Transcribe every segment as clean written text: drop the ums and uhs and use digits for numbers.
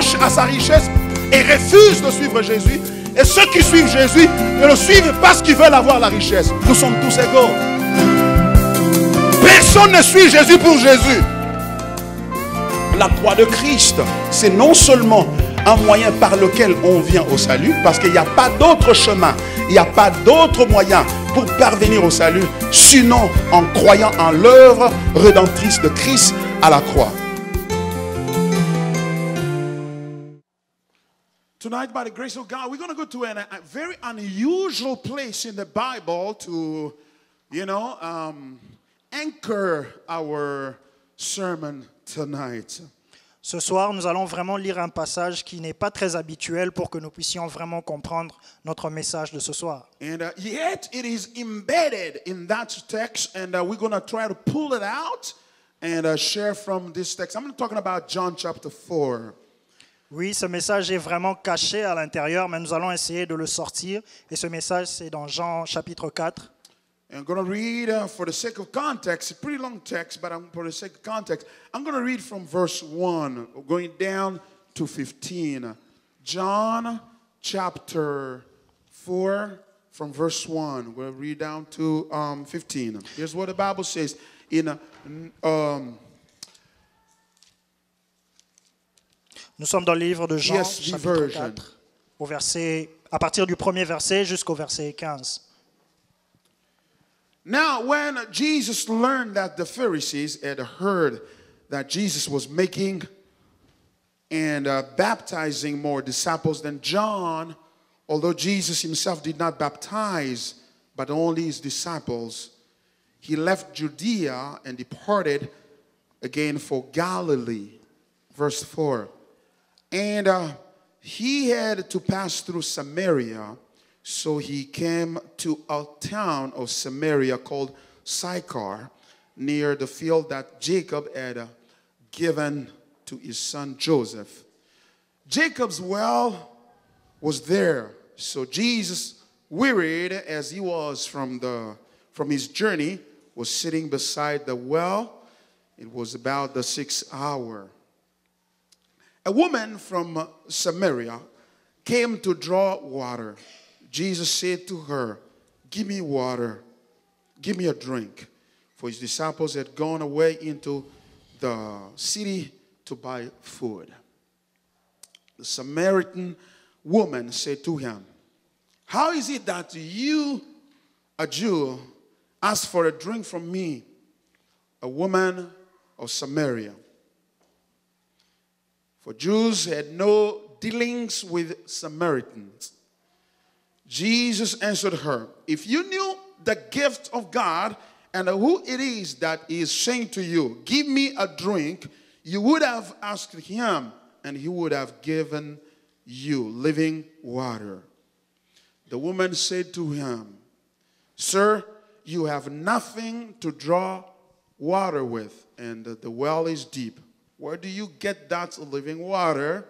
s'accrochent à sa richesse et refusent de suivre Jésus. Et ceux qui suivent Jésus ne le suivent parce qu'ils veulent avoir la richesse. Nous sommes tous égaux. Personne ne suit Jésus pour Jésus. La croix de Christ, c'est non seulement un moyen par lequel on vient au salut, parce qu'il n'y a pas d'autre chemin, il n'y a pas d'autre moyen pour parvenir au salut, sinon en croyant en l'œuvre rédemptrice de Christ à la croix. Tonight, by the grace of God, we're going to go to a very unusual place in the Bible to, anchor our sermon tonight. Ce soir, nous allons vraiment lire un passage qui n'est pas très habituel pour que nous puissions vraiment comprendre notre message de ce soir. And yet it is embedded in that text, and we're going to try to pull it out and share from this text. I'm talking about John chapter 4. Oui, ce message est vraiment caché à l'intérieur, mais nous allons essayer de le sortir. Et ce message, c'est dans Jean chapitre 4. I'm going to read, for the sake of context, a pretty long text, but for the sake of context, I'm going to read from verse 1, going down to 15. John chapter 4, from verse 1. We'll read down to 15. Here's what the Bible says in Nous sommes dans le livre de Jean, ESV chapitre version. 4, à partir du premier verset jusqu'au verset 15. Now, when Jesus learned that the Pharisees had heard that Jesus was making and baptizing more disciples than John, although Jesus himself did not baptize, but only his disciples, he left Judea and departed again for Galilee. Verse 4. And he had to pass through Samaria, so he came to a town of Samaria called Sychar, near the field that Jacob had given to his son Joseph. Jacob's well was there, so Jesus, wearied as he was from his journey, was sitting beside the well. It was about the 6th hour. A woman from Samaria came to draw water. Jesus said to her, "Give me water, give me a drink." For his disciples had gone away into the city to buy food. The Samaritan woman said to him, "How is it that you, a Jew, ask for a drink from me, a woman of Samaria?" For Jews had no dealings with Samaritans. Jesus answered her, "If you knew the gift of God and who it is that is saying to you, 'Give me a drink,' you would have asked him, and he would have given you living water." The woman said to him, "Sir, you have nothing to draw water with, and the well is deep. Where do you get that living water?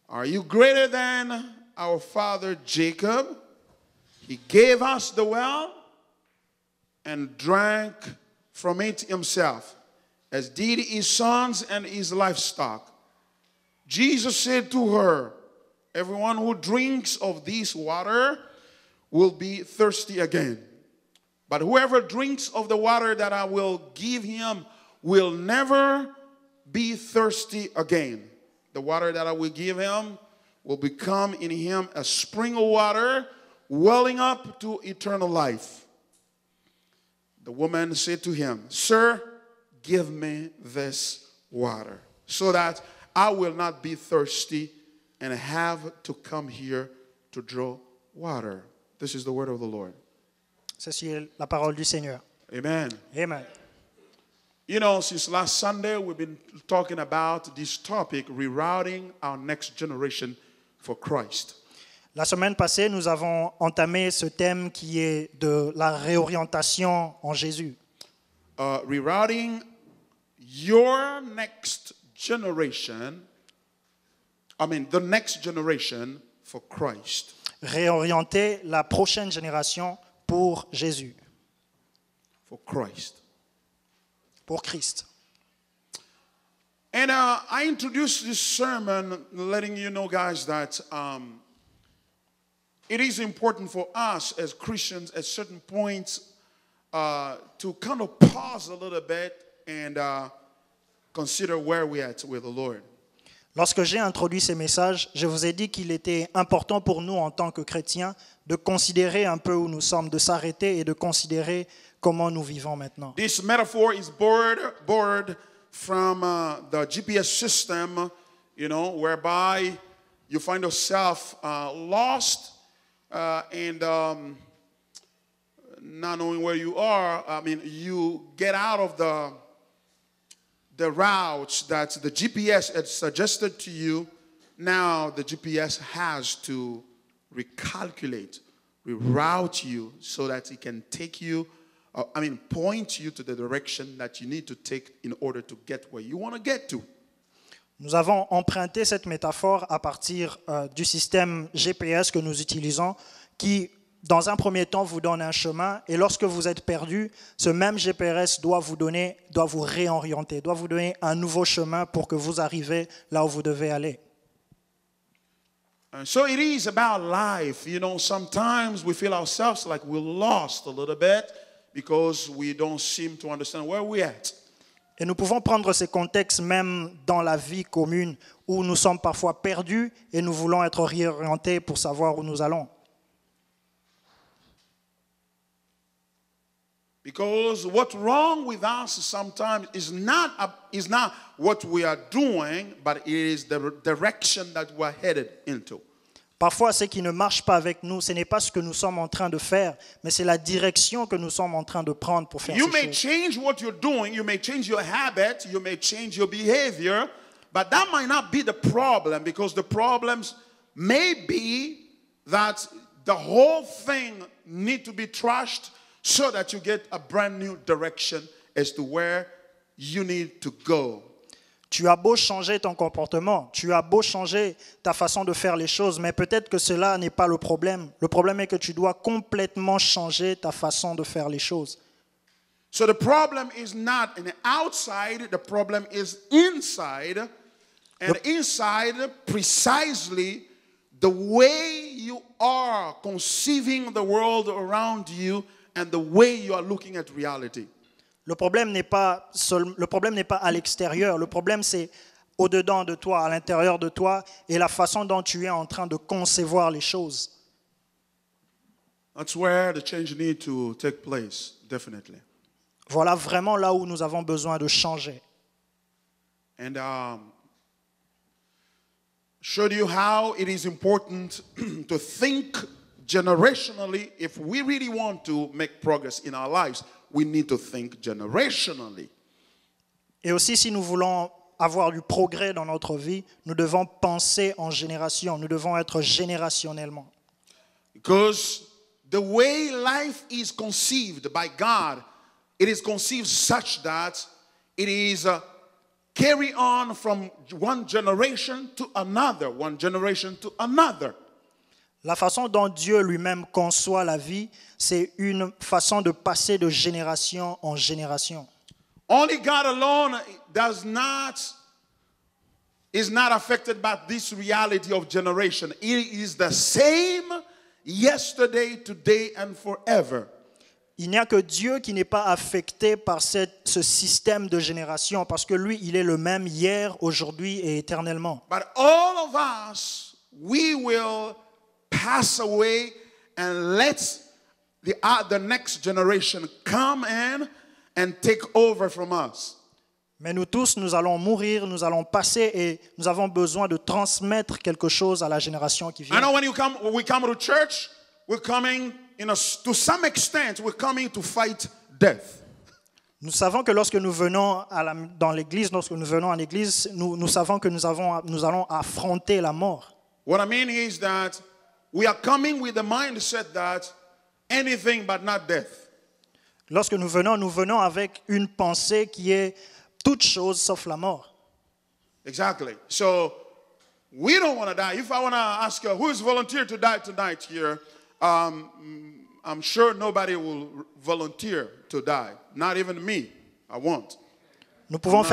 Are you greater than our father Jacob? He gave us the well and drank from it himself, as did his sons and his livestock." Jesus said to her, "Everyone who drinks of this water will be thirsty again. But whoever drinks of the water that I will give him will never be thirsty again. The water that I will give him will become in him a spring of water welling up to eternal life." The woman said to him, "Sir, give me this water, so that I will not be thirsty and have to come here to draw water." This is the word of the Lord. Ceci est la parole du Seigneur. Amen. Amen. You know, since last Sunday, we've been talking about this topic, rerouting our next generation for Christ. La semaine passée, nous avons entamé ce thème qui est de la réorientation en Jésus. Rerouting your next generation, the next generation for Christ. Réorienter la prochaine génération pour Jésus, For Christ. pour Christ. And I introduced this sermon letting you know, guys, that it is important for us as Christians at certain points to kind of pause a little bit and consider where we're at with the Lord. Lorsque j'ai introduit ces messages, je vous ai dit qu'il était important pour nous en tant que chrétiens de considérer un peu où nous sommes, de s'arrêter et de considérer comment nous vivons maintenant. This metaphor is borrowed from the GPS system, whereby you find yourself lost and not knowing where you are. I mean, you get out of the routes that the GPS had suggested to you. Now the GPS has to reroute you so that it can take you, point you to the direction that you need to take in order to get where you want to get to. Nous avons emprunté cette métaphore à partir du système GPS que nous utilisons qui, dans un premier temps, vous donne un chemin et lorsque vous êtes perdu, ce même GPS doit vous réorienter, doit vous donner un nouveau chemin pour que vous arriviez là où vous devez aller. So it is about life. Sometimes we feel ourselves like we're lost a little bit because we don't seem to understand where we're at. Et nous pouvons prendre ces contextes même dans la vie commune où nous sommes parfois perdus et nous voulons être réorientés pour savoir où nous allons. Because what's wrong with us sometimes is not what we are doing, but it is the direction that we're headed into. Parfois, ce qui ne marche pas avec nous, ce n'est pas ce que nous sommes en train de faire, mais c'est la direction que nous sommes en train de prendre pour faire ces You may choses. change what you're doing, you may change your habit, you may change your behavior, but that might not be the problem, because the problems may be that the whole thing need to be trashed so that you get a brand new direction as to where you need to go. Tu as beau changer ton comportement, tu as beau changer ta façon de faire les choses, mais peut-être que cela n'est pas le problème. Le problème est que tu dois complètement changer ta façon de faire les choses. So the problem is not in the outside, the problem is inside. And inside, precisely the way you are conceiving the world around you and the way you are looking at reality. Le problème n'est pas à l'extérieur, le problème c'est au-dedans de toi, à l'intérieur de toi, et la façon dont tu es en train de concevoir les choses. That's where the change needs to take place, definitely. Voilà vraiment là où nous avons besoin de changer. And showed you how it is important to think generationally. If we really want to make progress in our lives, we need to think generationally. Et aussi, si nous voulons avoir du progrès dans notre vie, nous devons penser en génération, nous devons être générationnellement. Because the way life is conceived by God, it is conceived such that it is carry on from one generation to another, one generation to another. La façon dont Dieu lui-même conçoit la vie, c'est une façon de passer de génération en génération. Only God alone is not affected by this reality of generation. It is the same yesterday, today, and forever. Il n'y a que Dieu qui n'est pas affecté par ce système de génération, parce que lui, il est le même hier, aujourd'hui et éternellement. But all of us, we will pass away and let the next generation come in and take over from us. Mais nous tous, nous allons mourir, nous allons passer et nous avons besoin de transmettre quelque chose à la génération qui I vient. know when we come to church, we're coming, to some extent, we're coming to fight death. Nous savons que lorsque nous venons dans l'église, lorsque nous venons à l'église, nous savons que nous allons affronter la mort. What I mean is that we are coming with the mindset that anything but not death. Lorsque nous venons avec une pensée qui est toute chose sauf la mort. Exactly. So we don't want to die. If I want to ask you, who is volunteer to die tonight here? I'm sure nobody will volunteer to die. Not even me. I won't. Nous pouvons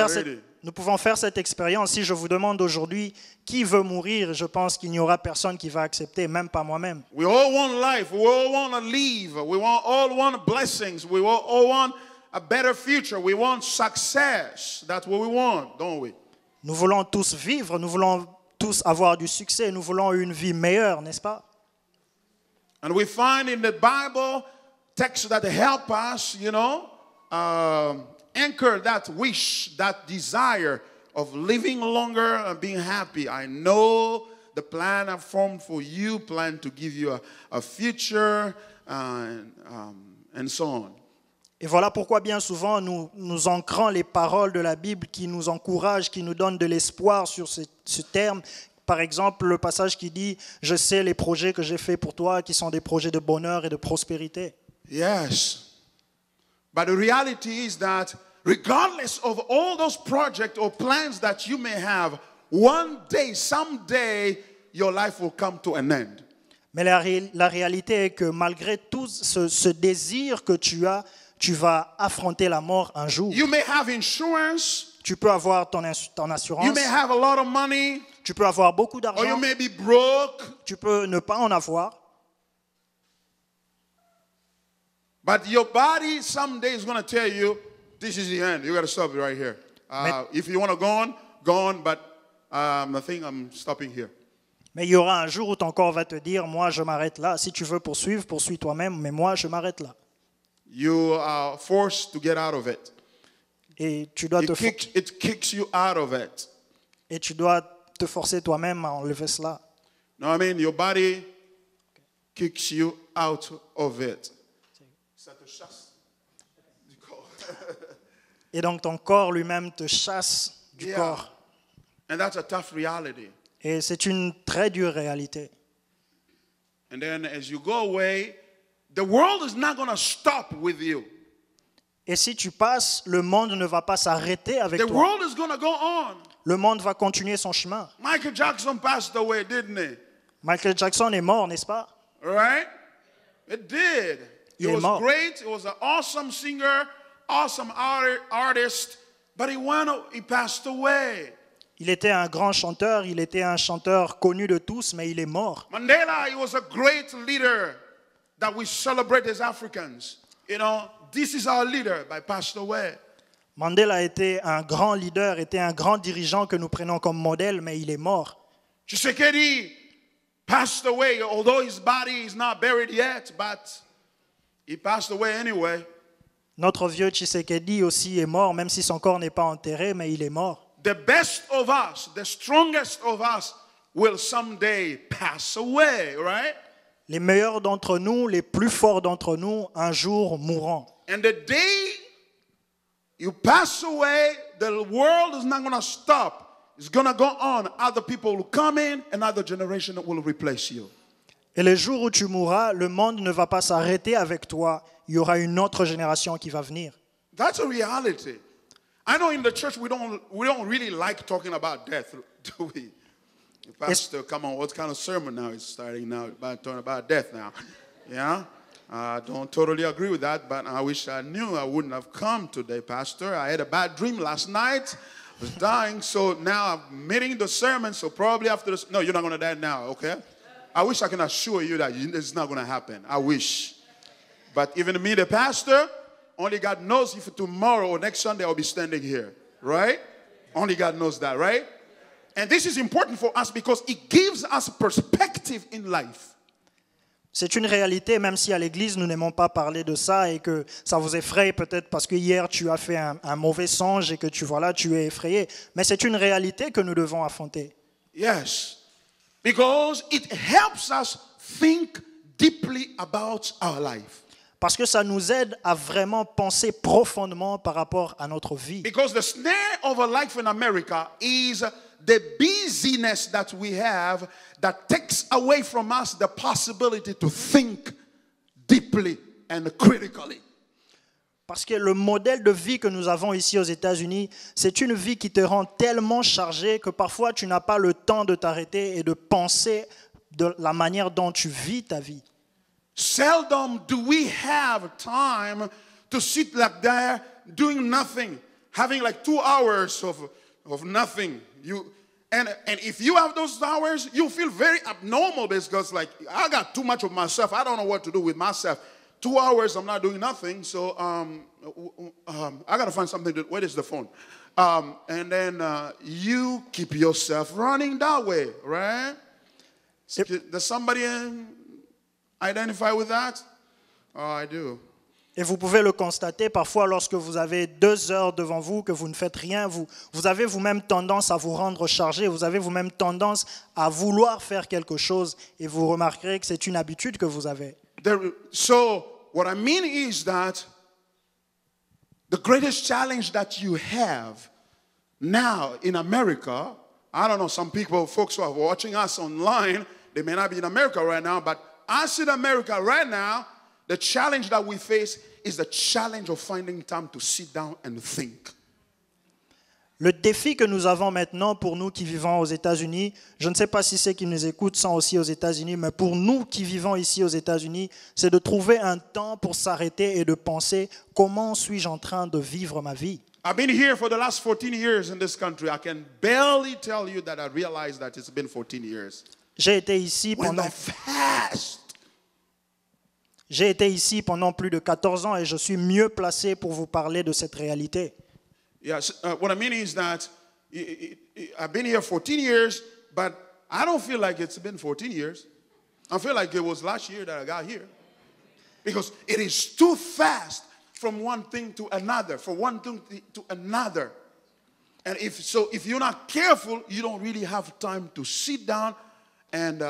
Nous pouvons faire cette expérience. Si je vous demande aujourd'hui qui veut mourir, je pense qu'il n'y aura personne qui va accepter, même pas moi-même. We all want life. We all want to live. All want blessings. We all want a better future. We want success. That's what we want, don't we? Nous voulons tous vivre, nous voulons tous avoir du succès, nous voulons une vie meilleure, n'est-ce pas? And we find in the Bible texts that help us, anchor that wish, that desire of living longer and being happy. I know the plan I've formed for you, plan to give you a future, and so on. Et voilà pourquoi bien souvent nous ancrons les paroles de la Bible qui nous encouragent, qui nous donnent de l'espoir sur ce terme. Par exemple, le passage qui dit « Je sais les projets que j'ai faits pour toi, qui sont des projets de bonheur et de prospérité. » Yes. But the reality is that regardless of all those projects or plans that you may have, one day, someday, your life will come to an end. Mais la réalité est que malgré tout ce désir que tu as, tu vas affronter la mort un jour. You may have insurance. Tu peux avoir ton assurance. You may have a lot of money. Tu peux avoir beaucoup Or you d'argent. may be broke. Tu peux ne pas en avoir. But your body someday is going to tell you, this is the end. You got to stop it right here. If you want to go on, but I think I'm stopping here. Mais il y aura un jour où ton corps va te dire, moi je m'arrête là. Si tu veux poursuivre, poursuis toi-même, mais moi je m'arrête là. You are forced to get out of it. Et tu dois It kicks you out of it. et tu dois te forcer toi-même à enlever cela. No, I mean, your body kicks you out of it. Ça te chasse du corps. Et donc ton corps lui-même te chasse du corps. And that's a tough reality. Et c'est une très dure réalité. And then as you go away, the world is not going to stop with you. Et si tu passes, le monde ne va pas s'arrêter avec The toi. world is going to go on. Le monde va continuer son chemin. Michael Jackson passed away, didn't he? Michael Jackson est mort, n'est-ce pas? Right? It did. Il He est was mort. great. He was an awesome singer, awesome artist, but he passed away. Il était un grand chanteur, il était un chanteur connu de tous, mais il est mort. Mandela, he was a great leader that we celebrate as Africans. This is our leader, but passed away. Mandela était un grand leader, était un grand dirigeant que nous prenons comme modèle, mais il est mort. Tshisekedi passed away, although his body is not buried yet, but he passed away anyway. Notre vieux Tshisekedi aussi est mort, même si son corps n'est pas enterré, mais il est mort. The best of us, the strongest of us, will someday pass away, right? Les meilleurs d'entre nous, les plus forts d'entre nous, un jour mourront. And the day you pass away, the world is not going to stop. It's going to go on. Other people will come in, another generation will replace you. Et le jour où tu mourras, le monde ne va pas s'arrêter avec toi. Il y aura une autre génération qui va venir. That's a reality. I know in the church we don't really like talking about death, do we? Pastor, come on, what kind of sermon now is starting now about talking about death now? Yeah? I don't totally agree with that, but I wish I knew I wouldn't have come today, Pastor. I had a bad dream last night. I was dying, so now I'm meeting the sermon, so probably after this, no, you're not going to die now, okay? I wish I can assure you that it's not going to happen. I wish. But even me, the pastor, only God knows if tomorrow or next Sunday I'll be standing here, right? Only God knows that, right? And this is important for us because it gives us perspective in life. C'est une réalité, même si à l'église nous n'aimons pas parler de ça et que ça vous effraie peut-être parce que hier tu as fait un mauvais songe et que tu es effrayé. Mais c'est une réalité que nous devons affronter. Yes, because it helps us think deeply about our life. Parce que ça nous aide à vraiment penser profondément par rapport à notre vie. Because the snare of a life in America is the busyness that we have that takes away from us the possibility to think deeply and critically. Parce que le modèle de vie que nous avons ici aux États-Unis, c'est une vie qui te rend tellement chargé que parfois tu n'as pas le temps de t'arrêter et de penser de la manière dont tu vis ta vie. Seldom do we have time to sit like there doing nothing, having like 2 hours of of nothing. And if you have those hours, you feel very abnormal because like I got too much of myself. I don't know what to do with myself. 2 hours, I'm not doing nothing. So I gotta find something to. Where is the phone? And then you keep yourself running that way, right? Does somebody identify with that? Oh, I do. Et vous pouvez le constater parfois lorsque vous avez 2 heures devant vous, que vous ne faites rien, vous avez vous-même tendance à vous rendre chargé, vous avez vous-même tendance à vouloir faire quelque chose et vous remarquerez que c'est une habitude que vous avez. So what I mean is that the greatest challenge that you have now in America, I don't know, some people, folks who are watching us online, they may not be in America right now, but us in America right now, the challenge that we face is the challenge of finding time to sit down and think. Le défi que nous avons maintenant pour nous qui vivons aux États-Unis, je ne sais pas si ceux qui nous écoutent sont aussi aux États-Unis, mais pour nous qui vivons ici aux États-Unis, c'est de trouver un temps pour s'arrêter et de penser comment suis-je en train de vivre ma vie. I've been here for the last 14 years in this country. I can barely tell you that I realized that it's been 14 years. J'ai été ici pendant plus de 14 ans et je suis mieux placé pour vous parler de cette réalité. Yes, what I mean is that I've been here 14 years, but I don't feel like it's been 14 years. I feel like it was last year that I got here. Because it is too fast from one thing to another, from one thing to another. And if you're not careful, you don't really have time to sit down and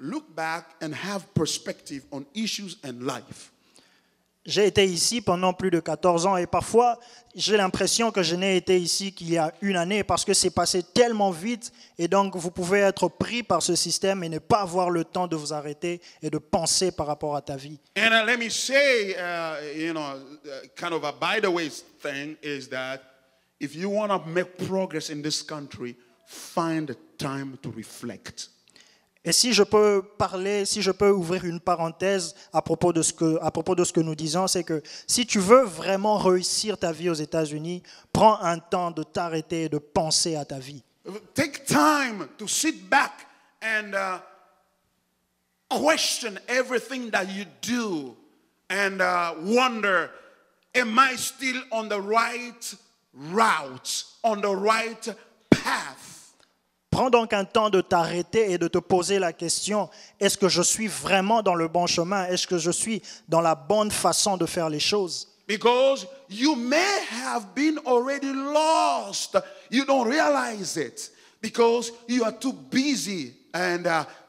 look back and have perspective on issues and life. J'ai été ici pendant plus de 14 ans et parfois j'ai l'impression que je n'ai été ici qu'il y a une année parce que c'est passé tellement vite et donc vous pouvez être pris par ce système et ne pas avoir le temps de vous arrêter et de penser par rapport à ta vie. And let me say, kind of a by the way thing is that if you want to make progress in this country, find time to reflect. Et si je peux ouvrir une parenthèse à propos de ce que nous disons, c'est que si tu veux vraiment réussir ta vie aux États-Unis, prends un temps de t'arrêter et de penser à ta vie. Take time to sit back and question everything that you do and wonder, am I still on the right route, on the right path? Prends donc un temps de t'arrêter et de te poser la question, est-ce que je suis vraiment dans le bon chemin? Est-ce que je suis dans la bonne façon de faire les choses? Because you may have been already lost. You don't realize it because you are too busy and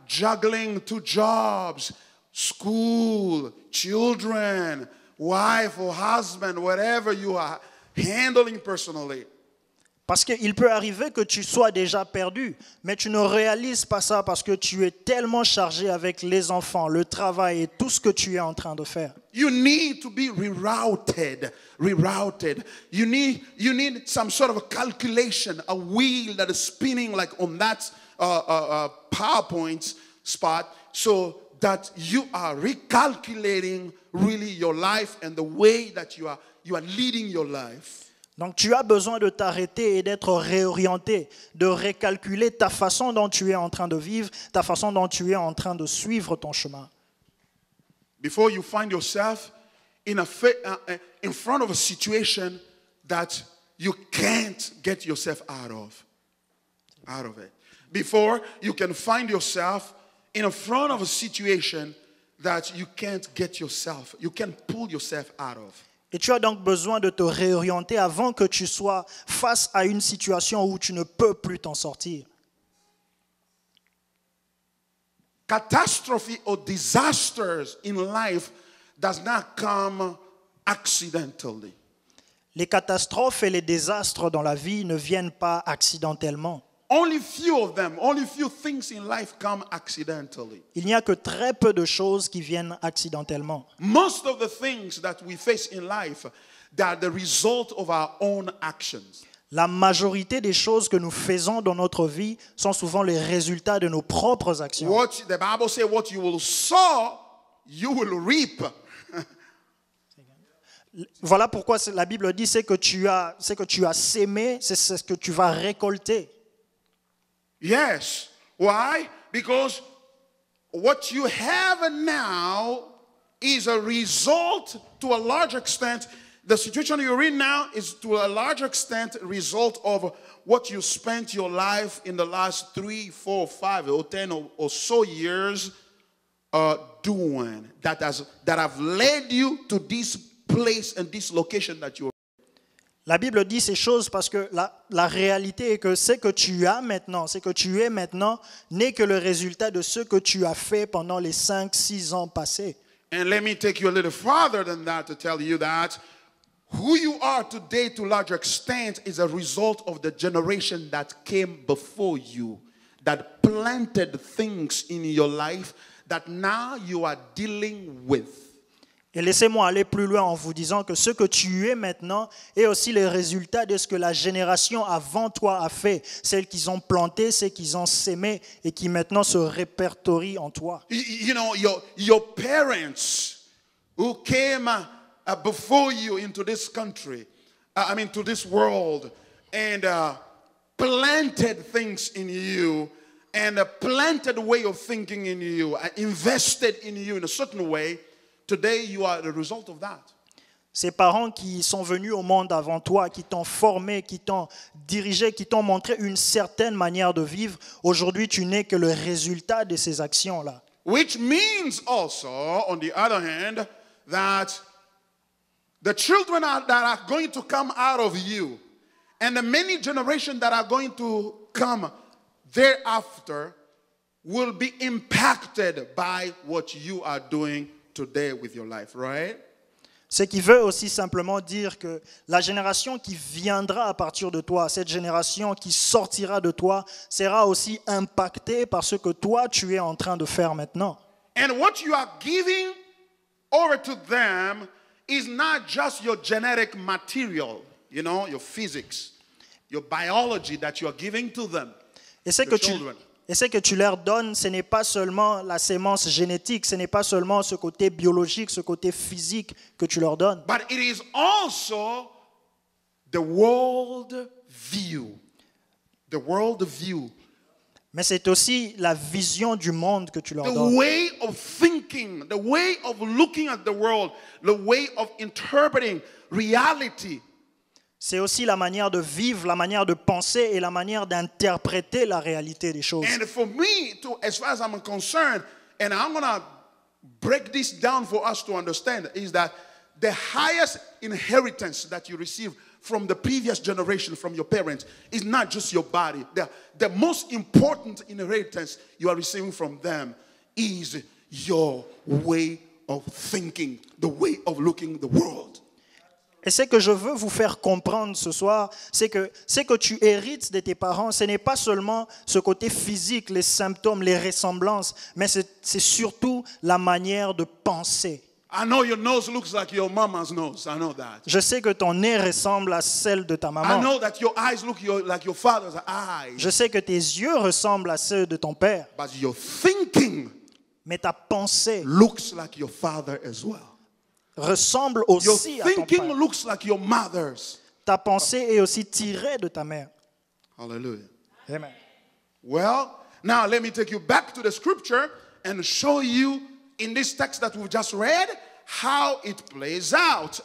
juggling 2 jobs, school, children, wife or husband, whatever you are handling personally. Parce qu'il peut arriver que tu sois déjà perdu, mais tu ne réalises pas ça parce que tu es tellement chargé avec les enfants, le travail et tout ce que tu es en train de faire. You need to be rerouted. You need some sort of a calculation, a wheel that is spinning like on that PowerPoint spot so that you are recalculating really your life and the way that you are leading your life. Donc tu as besoin de t'arrêter et d'être réorienté, de récalculer ta façon dont tu es en train de vivre, ta façon dont tu es en train de suivre ton chemin. Before you find yourself in front of a situation that you can't get yourself out of it. Before you can find yourself in front of a situation that you can't pull yourself out of. Et tu as donc besoin de te réorienter avant que tu sois face à une situation où tu ne peux plus t'en sortir. Catastrophe or disasters in life does not come accidentally. Les catastrophes et les désastres dans la vie ne viennent pas accidentellement. Only few things in life come accidentally. Il n'y a que très peu de choses qui viennent accidentellement. Most of the things that we face in life, they are the result of our own actions. La majorité des choses que nous faisons dans notre vie sont souvent les résultats de nos propres actions. The Bible says, what you will sow, you will reap. Voilà pourquoi la Bible dit c'est que tu as sémé, c'est ce que tu vas récolter. Yes. Why? Because what you have now is a result, to a large extent, the situation you're in now is to a large extent a result of what you spent your life in the last 3, 4, 5, or 10 or so years doing that have led you to this place and this location that you're. La Bible dit ces choses parce que la réalité est que ce que tu as maintenant, ce que tu es maintenant, n'est que le résultat de ce que tu as fait pendant les 5-6 ans passés. And let me take you a little farther than that to tell you that who you are today to a large extent is a result of the generation that came before you, that planted things in your life that now you are dealing with. Et laissez-moi aller plus loin en vous disant que ce que tu es maintenant est aussi le résultat de ce que la génération avant toi a fait, celles qu'ils ont planté, celles qu'ils ont sémé et qui maintenant se répertorient en toi. You know, your parents who came before you into this country, to this world, and planted things in you, and planted a way of thinking in you, invested in you in a certain way. Today, you are the result of that. Ces parents qui sont venus au monde avant toi, qui t'ont formé, qui t'ont dirigé, qui t'ont montré une certaine manière de vivre, aujourd'hui, tu n'es que le résultat de ces actions-là. Which means also, on the other hand, that the children that are going to come out of you and the many generations that are going to come thereafter will be impacted by what you are doing today with your life, right? Ce qui veut aussi simplement dire que la génération qui viendra à partir de toi, cette génération qui sortira de toi, sera aussi impactée par ce que toi tu es en train de faire maintenant. And what you are giving over to them is not just your genetic material, your physics, your biology that you are giving to them. Et ce que tu leur donnes, ce n'est pas seulement la sémence génétique, ce n'est pas seulement ce côté biologique, ce côté physique que tu leur donnes. But it is also the world view. The world view. Mais c'est aussi la vision du monde que tu leur The donnes. way of thinking, the way of looking at the world, the way of interpreting reality. C'est aussi la manière de vivre, la manière de penser et la manière d'interpréter la réalité des choses. And for me, as far as I'm concerned, and I'm going to break this down for us to understand, is that the highest inheritance that you receive from the previous generation, from your parents, is not just your body. The most important inheritance you are receiving from them is your way of thinking, the way of looking at the world. Et ce que je veux vous faire comprendre ce soir, c'est que ce que tu hérites de tes parents, ce n'est pas seulement ce côté physique, les symptômes, les ressemblances, mais c'est surtout la manière de penser. I know your nose looks like your mama's nose. I know that. Je sais que ton nez ressemble à celle de ta I maman. know that your eyes look like your father's eyes. Je sais que tes yeux ressemblent à ceux de ton père. But your thinking Mais ta pensée looks like your father as well. ressemble Your aussi à ton thinking père. looks like your mother's. Ta pensée est aussi tirée de ta mère. Hallelujah. Amen. Well, now let me take you back to the scripture and show you in this text that we've just read how it plays out.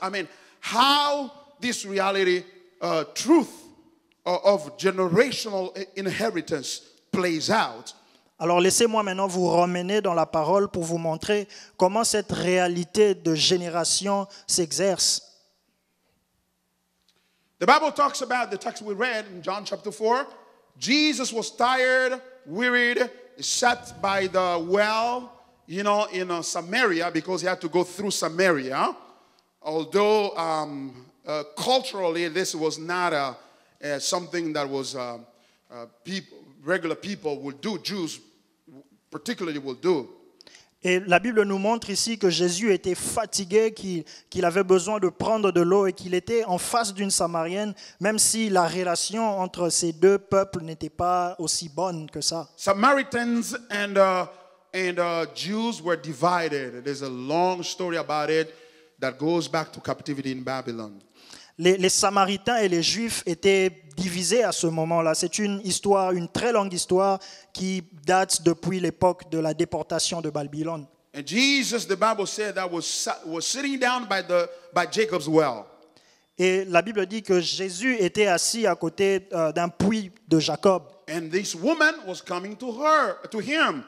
How this reality, truth of generational inheritance plays out. Alors laissez-moi maintenant vous ramener dans la parole pour vous montrer comment cette réalité de génération s'exerce. The Bible talks about the text we read in John chapter 4. Jesus was tired, wearied, sat by the well, in Samaria, because he had to go through Samaria. Although culturally this was not something that was regular people would do, Jews particularly would do. Et la Bible nous montre ici que Jésus était fatigué, qu'il avait besoin de prendre de l'eau et qu'il était en face d'une Samarienne, même si la relation entre ces deux peuples n'était pas aussi bonne que ça. Samaritans and Jews were divided. There's a long story about it. that goes back to captivity in Babylon. Les Samaritains et les Juifs étaient divisés à ce moment-là. C'est une histoire, une très longue histoire qui date depuis l'époque de la déportation de Babylone. And Jesus, the Bible said, that was sitting down by Jacob's well. Et la Bible dit que Jésus était assis à côté d'un puits de Jacob. And this woman was coming to him.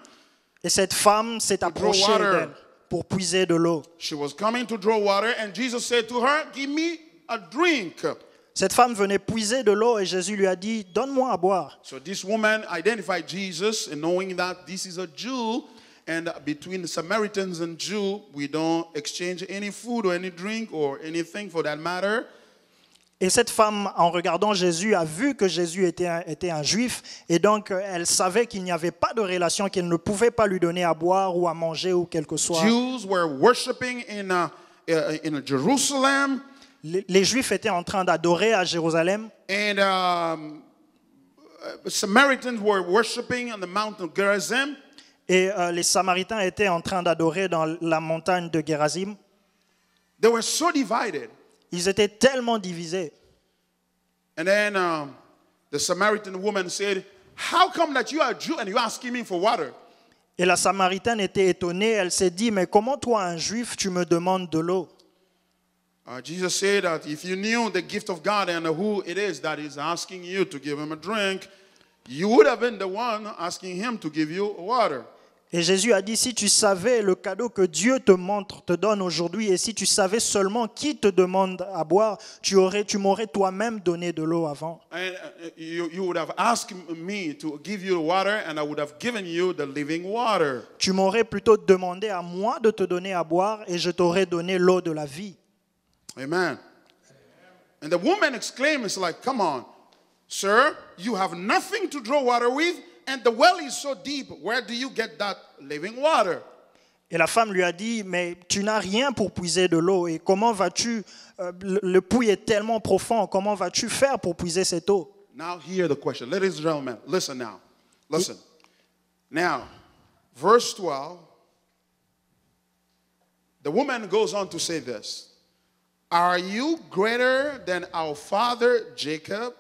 Et cette femme s'est approchée water. d'elle pour puiser de l'eau. She was coming to draw water, and Jesus said to her, "Give me a drink." Cette femme venait puiser de l'eau et Jésus lui a dit, donne-moi à boire. So this woman identified Jesus, and knowing that this is a Jew, and between the Samaritans and Jew, we don't exchange any food or any drink or anything for that matter. Et cette femme, en regardant Jésus, a vu que Jésus était un juif, et donc elle savait qu'il n'y avait pas de relation, qu'elle ne pouvait pas lui donner à boire ou à manger ou quel que soit. Jews were worshiping in Jerusalem, Les Juifs étaient en train d'adorer à Jérusalem, and Samaritans were worshiping on the mountain of Gerizim. et les Samaritains étaient en train d'adorer dans la montagne de Gérazim. They were so divided. Ils étaient tellement divisés. And then the Samaritan woman said, "How come that you are a Jew and you're asking me for water?" Et la Samaritaine était étonnée. Elle s'est dit, mais comment toi, un Juif, tu me demandes de l'eau? Jesus said that if you knew the gift of God and who it is that is asking you to give him a drink, you would have been the one asking him to give you water. Et Jésus a dit, si tu savais le cadeau que Dieu te donne aujourd'hui, et si tu savais seulement qui te demande à boire, tu m'aurais toi-même donné de l'eau avant. And you would have asked me to give you water, and I would have given you the living water. Tu m'aurais plutôt demandé à moi de te donner à boire, et je t'aurais donné l'eau de la vie. Amen. And the woman exclaimed, it's like, "Come on, sir, you have nothing to draw water with, and the well is so deep. Where do you get that living water?" Et la femme lui a dit, mais tu n'as rien pour puiser de l'eau, et comment vas-tu, le puits est tellement profond, comment vas-tu faire pour puiser cette eau? Now hear the question. Ladies and gentlemen, listen now. Listen. Now, verse 12, the woman goes on to say this. "Are you greater than our father Jacob?"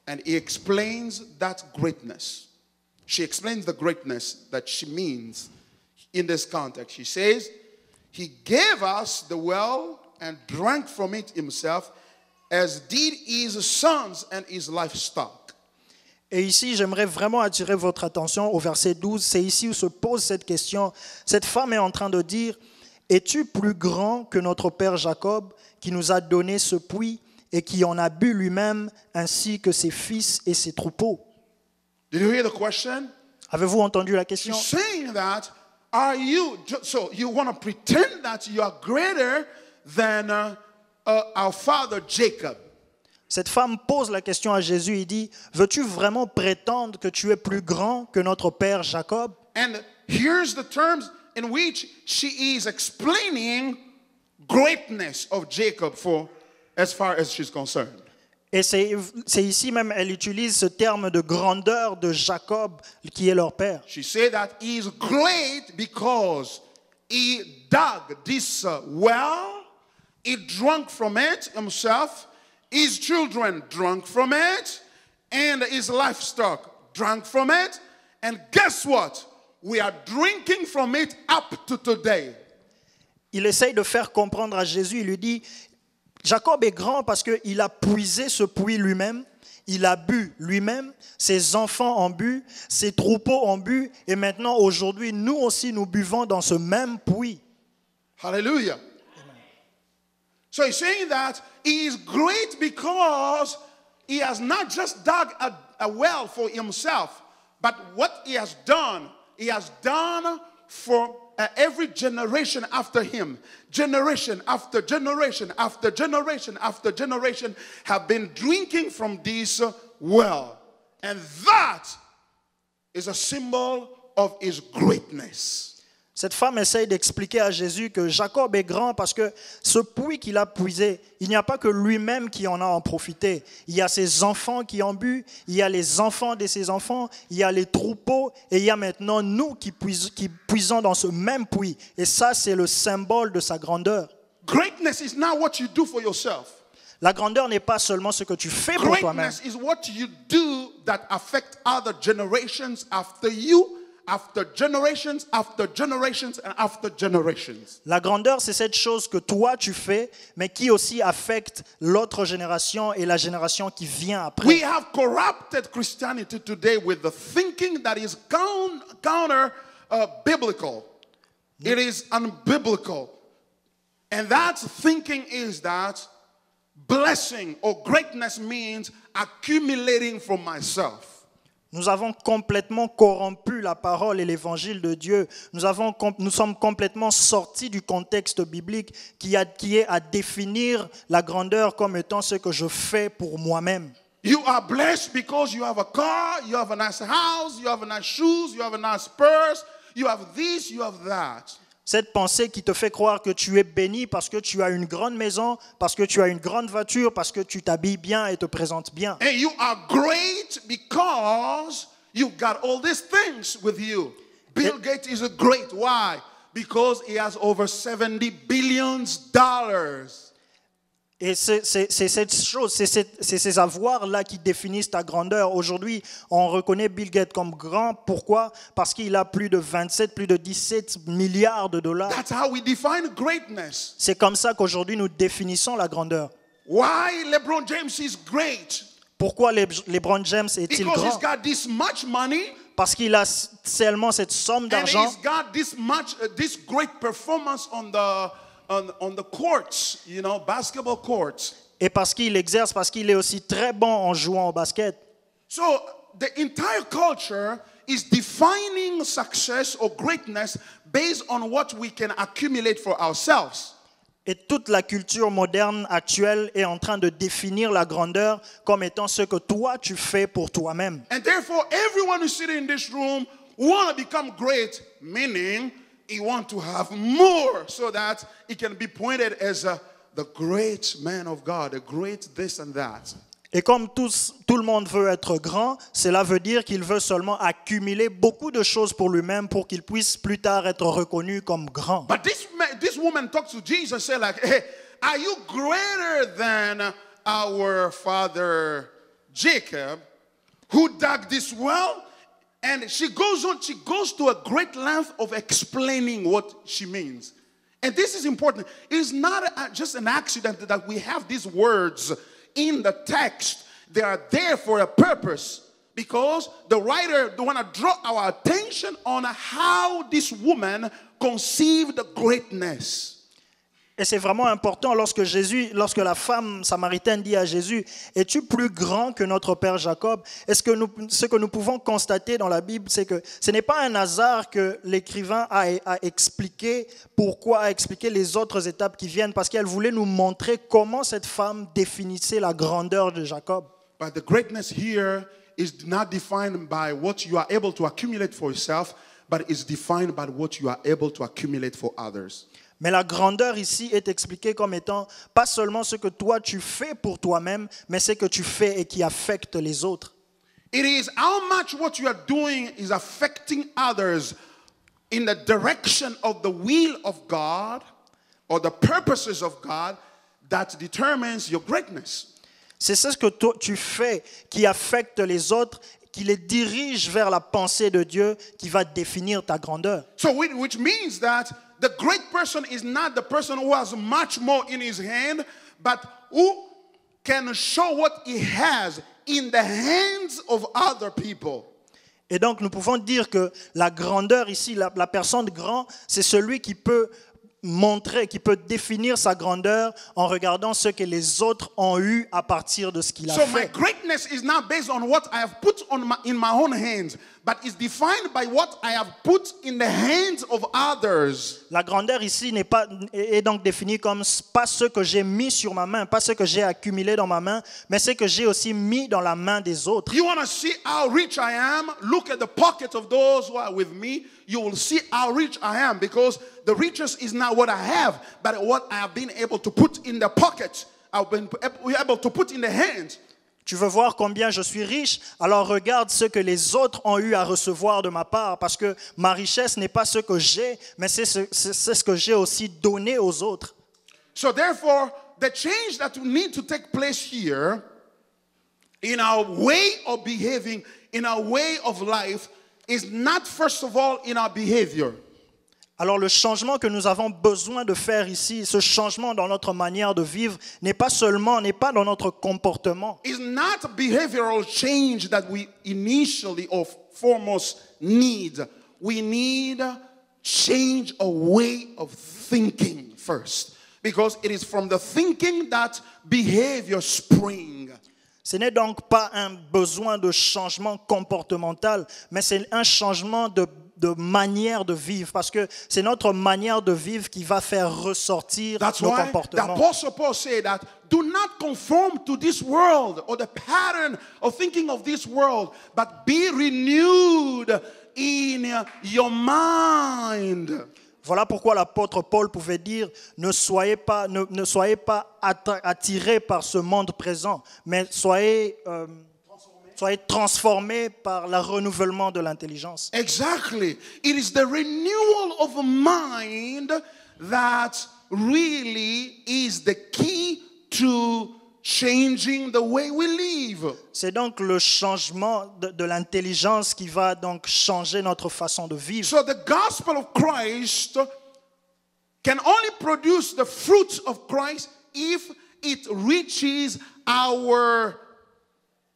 And he explains that greatness. She explains the greatness that she means in this context. She says, "He gave us the well and drank from it himself, as did his sons and his livestock." Et ici, j'aimerais vraiment attirer votre attention au verset 12. C'est ici où se pose cette question. Cette femme est en train de dire, es-tu plus grand que notre père Jacob qui nous a donné ce puits et qui en a bu lui-même ainsi que ses fils et ses troupeaux? Did you hear the question? Avez-vous entendu la question? She's saying that, so you want to pretend that you are greater than our father Jacob. Cette femme pose la question à Jésus et dit, veux-tu vraiment prétendre que tu es plus grand que notre père Jacob? And here's the terms in which she is explaining greatness of Jacob for as far as she's concerned. Et c'est ici même, elle utilise ce terme de grandeur de Jacob, qui est leur père. She said that he is great because he dug this well, he drank from it himself, his children drank from it, and his livestock drank from it. And guess what? We are drinking from it up to today. Il essaye de faire comprendre à Jésus, il lui dit, Jacob est grand parce qu'il a puisé ce puits lui-même, il a bu lui-même, ses enfants ont bu, ses troupeaux ont bu, et maintenant aujourd'hui, nous aussi, nous buvons dans ce même puits. Hallelujah. So he's saying that he is great because he has not just dug a well for himself, but what he has done for every generation after him. Generation after generation after generation after generation have been drinking from this well. And that is a symbol of his greatness. Cette femme essaye d'expliquer à Jésus que Jacob est grand parce que ce puits qu'il a puisé, il n'y a pas que lui-même qui en a en profité. Il y a ses enfants qui en bu, il y a les enfants de ses enfants, il y a les troupeaux et il y a maintenant nous qui puisons dans ce même puits. Et ça, c'est le symbole de sa grandeur. Greatness is not what you do for yourself. La grandeur n'est pas seulement ce que tu fais pour toi-même. Greatness is what you do that affect other generations after you. After generations, after generations, and after generations. La grandeur, c'est cette chose que toi tu fais, mais qui aussi affecte l'autre génération et la génération qui vient après. We have corrupted Christianity today with the thinking that is counter biblical. It is unbiblical. And that thinking is that blessing or greatness means accumulating from myself. Nous avons complètement corrompu la parole et l'évangile de Dieu. Nous sommes complètement sortis du contexte biblique qui est à définir la grandeur comme étant ce que je fais pour moi-même. You are blessed because you have a car, you have a nice house, you have nice shoes, you have a nice purse, you have this, you have that. Cette pensée qui te fait croire que tu es béni parce que tu as une grande maison, parce que tu as une grande voiture, parce que tu t'habilles bien et te présentes bien. And you are great because you've got all these things with you. Bill Gates is great. Why? Because he has over $70 billion. Et c'est cette chose, c'est ces avoirs-là qui définissent ta grandeur. Aujourd'hui, on reconnaît Bill Gates comme grand. Pourquoi? Parce qu'il a plus de 17 milliards de dollars. That's how we define greatness. C'est comme ça qu'aujourd'hui, nous définissons la grandeur. Why LeBron James is great? Pourquoi LeBron James est-il Because he's grand? got this much money. Parce qu'il a seulement cette somme And d'argent. he's got this great performance on the courts, basketball courts. Et parce qu'il exerce, parce qu'il est aussi très bon en jouant au basket. So the entire culture is defining success or greatness based on what we can accumulate for ourselves. Et toute la culture moderne actuelle est en train de définir la grandeur comme étant ce que toi tu fais pour toi-même. And therefore, everyone who's sitting in this room want to become great, meaning he want to have more so that he can be pointed as the great man of God, the great this and that. Et comme tout le monde veut être grand, cela veut dire qu'il veut seulement accumuler beaucoup de choses pour lui-même pour qu'il puisse plus tard être reconnu comme grand. But this woman talks to Jesus and said like, hey, are you greater than our father Jacob who dug this well? And she goes to a great length of explaining what she means. And this is important. It's not just an accident that we have these words in the text. They are there for a purpose. Because the writer want to draw our attention on how this woman conceived greatness. Et c'est vraiment important lorsque la femme samaritaine dit à Jésus, es-tu plus grand que notre père Jacob? Ce que nous pouvons constater dans la Bible, c'est que ce n'est pas un hasard que l'écrivain a expliqué les autres étapes qui viennent, parce qu'elle voulait nous montrer comment cette femme définissait la grandeur de Jacob. But the greatness here is not defined by what you are able to accumulate for yourself, but is defined by what you are able to accumulate for others. Mais la grandeur ici est expliquée comme étant pas seulement ce que toi tu fais pour toi-même, mais ce que tu fais et qui affecte les autres. It is how much what you are doing is affecting others in the direction of the will of God or the purposes of God that determines your greatness. C'est ce que toi tu fais qui affecte les autres, qui les dirige vers la pensée de Dieu, qui va définir ta grandeur. So which means that the great person is not the person who has much more in his hand, but who can show what he has in the hands of other people. Et donc nous pouvons dire que la grandeur ici, la personne grand, c'est celui qui peut montrer, qui peut définir sa grandeur en regardant ce que les autres ont eu à partir de ce qu'il a So my fait. greatness is not based on what I have put in my own hands, but is defined by what I have put in the hands of others. La grandeur ici est donc définie comme pas ce que j'ai mis sur ma main, pas ce que j'ai accumulé dans ma main, mais ce que j'ai aussi mis dans la main des autres. You want to see how rich I am? Look at the pocket of those who are with me. You will see how rich I am, because the riches is not what I have, but what I have been able to put in the pocket. I've been able to put in the hands. Tu veux voir combien je suis riche? Alors regarde ce que les autres ont eu à recevoir de ma part, parce que ma richesse n'est pas ce que j'ai, mais c'est ce que j'ai aussi donné aux autres. So therefore, the change that need to take place here in our way of behaving, in our way of life, is not first of all in our behavior. Alors le changement que nous avons besoin de faire ici, ce changement dans notre manière de vivre, n'est pas dans notre comportement. It's not a behavioral change that we initially or foremost need. We need change a way of thinking first, because it is from the thinking that behavior spring. Ce n'est donc pas un besoin de changement comportemental, mais c'est un changement de manière de vivre, parce que c'est notre manière de vivre qui va faire ressortir nos comportements. The Apostle Paul said that do not conform to this world or the pattern of thinking of this world, but be renewed in your mind. Voilà pourquoi l'apôtre Paul pouvait dire ne soyez pas attirés par ce monde présent, mais soyez transformés par le renouvellement de l'intelligence. Exactly. It is the renewal of a mind that really is the key to changing the way we live. C'est donc le changement de l'intelligence qui va donc changer notre façon de vivre. So the gospel of Christ can only produce the fruits of Christ if it reaches our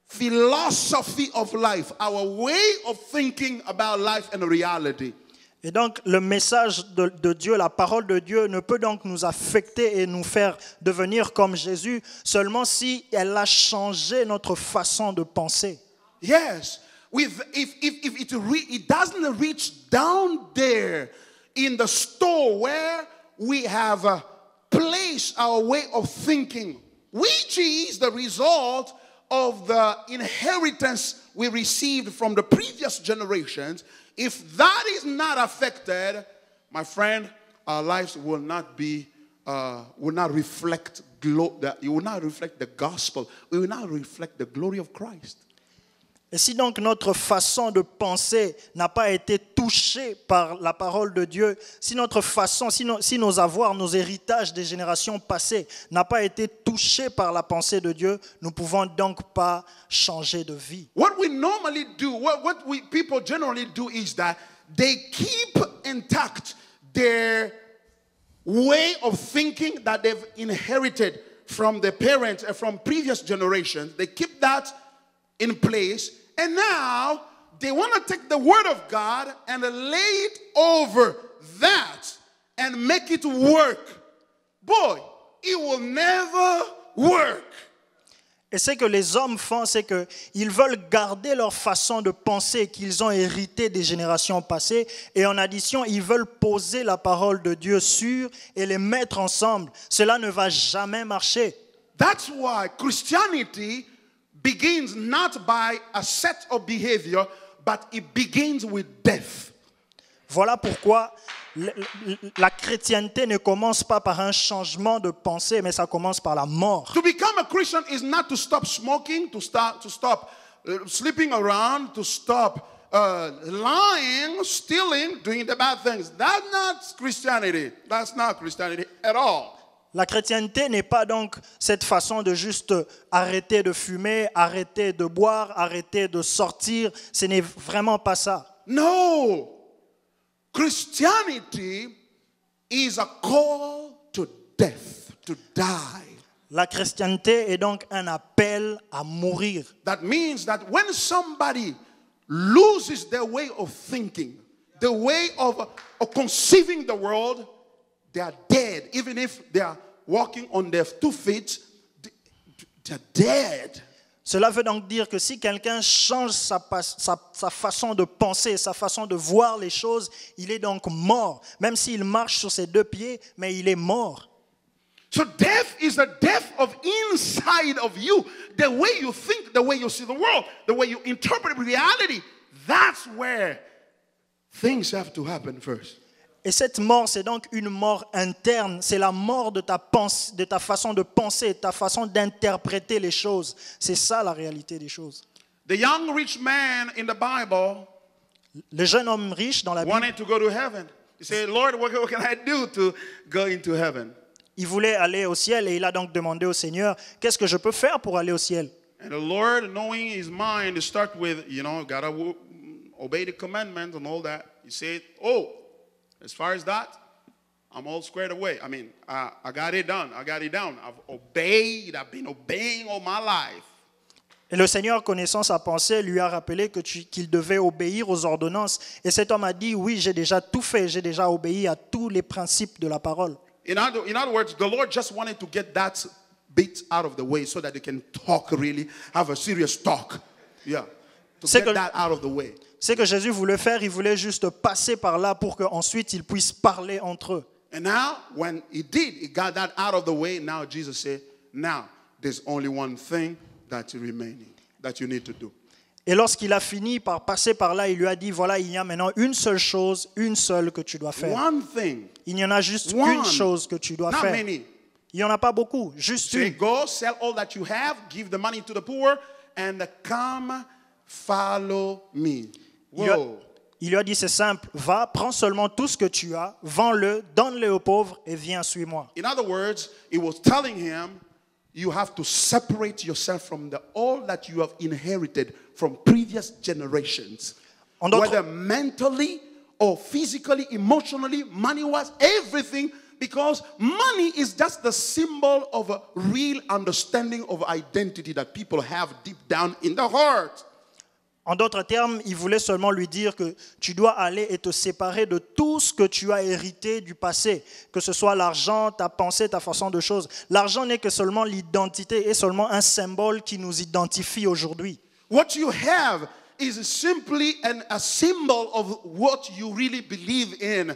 philosophy of life, our way of thinking about life and reality. Et donc, le message de Dieu, la parole de Dieu ne peut donc nous affecter et nous faire devenir comme Jésus seulement si elle a changé notre façon de penser. Yes, if it doesn't reach down there in the store where we have placed our way of thinking, which is the result of the inheritance we received from the previous generations. If that is not affected, my friend, our lives will not reflect the gospel. We will not reflect the glory of Christ. Et si donc notre façon de penser n'a pas été touchée par la parole de Dieu, si notre façon, si nos avoirs, nos héritages des générations passées n'a pas été touchés par la pensée de Dieu, nous ne pouvons donc pas changer de vie. What we normally do, people generally do is that they keep intact their way of thinking that they've inherited from their parents and from previous generations. They keep that in place, and now they want to take the word of God and lay it over that and make it work. Boy, it will never work. Et ce que les hommes font, c'est qu'ils veulent garder leur façon de penser qu'ils ont hérité des générations passées, et en addition, ils veulent poser la parole de Dieu sur et les mettre ensemble. Cela ne va jamais marcher. That's why Christianity begins not by a set of behavior, but it begins with death. Voilà pourquoi la chrétienté ne commence pas par un changement de pensée, mais ça commence par la mort. To become a Christian is not to stop smoking, to stop sleeping around, to stop lying, stealing, doing the bad things. That's not Christianity. That's not Christianity at all. La chrétienté n'est pas donc cette façon de juste arrêter de fumer, arrêter de boire, arrêter de sortir. Ce n'est vraiment pas ça. No. Christianity is a call to death, to die. La chrétienté est donc un appel à mourir. That means that when somebody loses their way of thinking, the way of conceiving the world, they are dead. Even if they are walking on their 2 feet, they are dead. Cela veut donc dire que si quelqu'un change sa façon de penser, sa façon de voir les choses, il est donc mort. Même s'il marche sur ses 2 pieds, mais il est mort. So death is the death of inside of you. The way you think, the way you see the world, the way you interpret reality. That's where things have to happen first. Et cette mort, c'est donc une mort interne. C'est la mort de ta façon de penser, de ta façon d'interpréter les choses. C'est ça la réalité des choses. The young rich man in the Bible Le jeune homme riche dans la Bible, wanted to go to heaven. He said, Lord, what can I do to go into heaven? il voulait aller au ciel et il a donc demandé au Seigneur, qu'est-ce que je peux faire pour aller au ciel? And the Lord, knowing his mind, to start with, gotta obey the commandments and all that. He said, as far as that, I'm all squared away. I mean, I got it done. I got it down. I've obeyed. I've been obeying all my life. Et le Seigneur, connaissant sa pensée, lui a rappelé qu'il devait obéir aux ordonnances. Et cet homme a dit, oui, j'ai déjà tout fait, j'ai déjà obéi à tous les principes de la parole. In other words, the Lord just wanted to get that bit out of the way so that they can talk really, have a serious talk. Yeah, to get that out of the way. C'est que Jésus voulait faire, il voulait juste passer par là pour qu'ensuite ils puissent parler entre eux. And now, when he got that out of the way, now Jesus said, now there's only one thing that's remaining, that you need to do. Et lorsqu'il a fini par passer par là, il lui a dit, voilà, il y a maintenant une seule chose, une seule que tu dois faire. One thing. Il y en a juste One. une chose que tu dois Not faire. many. Il n'y en a pas beaucoup, juste Say, une. go, sell all that you have, give the money to the poor, and come follow me. Whoa. Il lui a dit, c'est simple, va, prends seulement tout ce que tu as, vends-le, donne-le aux pauvres et viens, suis-moi. In other words, he was telling him, you have to separate yourself from all that you have inherited from previous generations. Whether mentally or physically, emotionally, money-wise, everything, because money is just the symbol of a real understanding of identity that people have deep down in the heart. En d'autres termes, il voulait seulement lui dire que tu dois aller et te séparer de tout ce que tu as hérité du passé, que ce soit l'argent, ta pensée, ta façon de choses. L'argent n'est que seulement l'identité et seulement un symbole qui nous identifie aujourd'hui. What you have is simply a symbol of what you really believe in.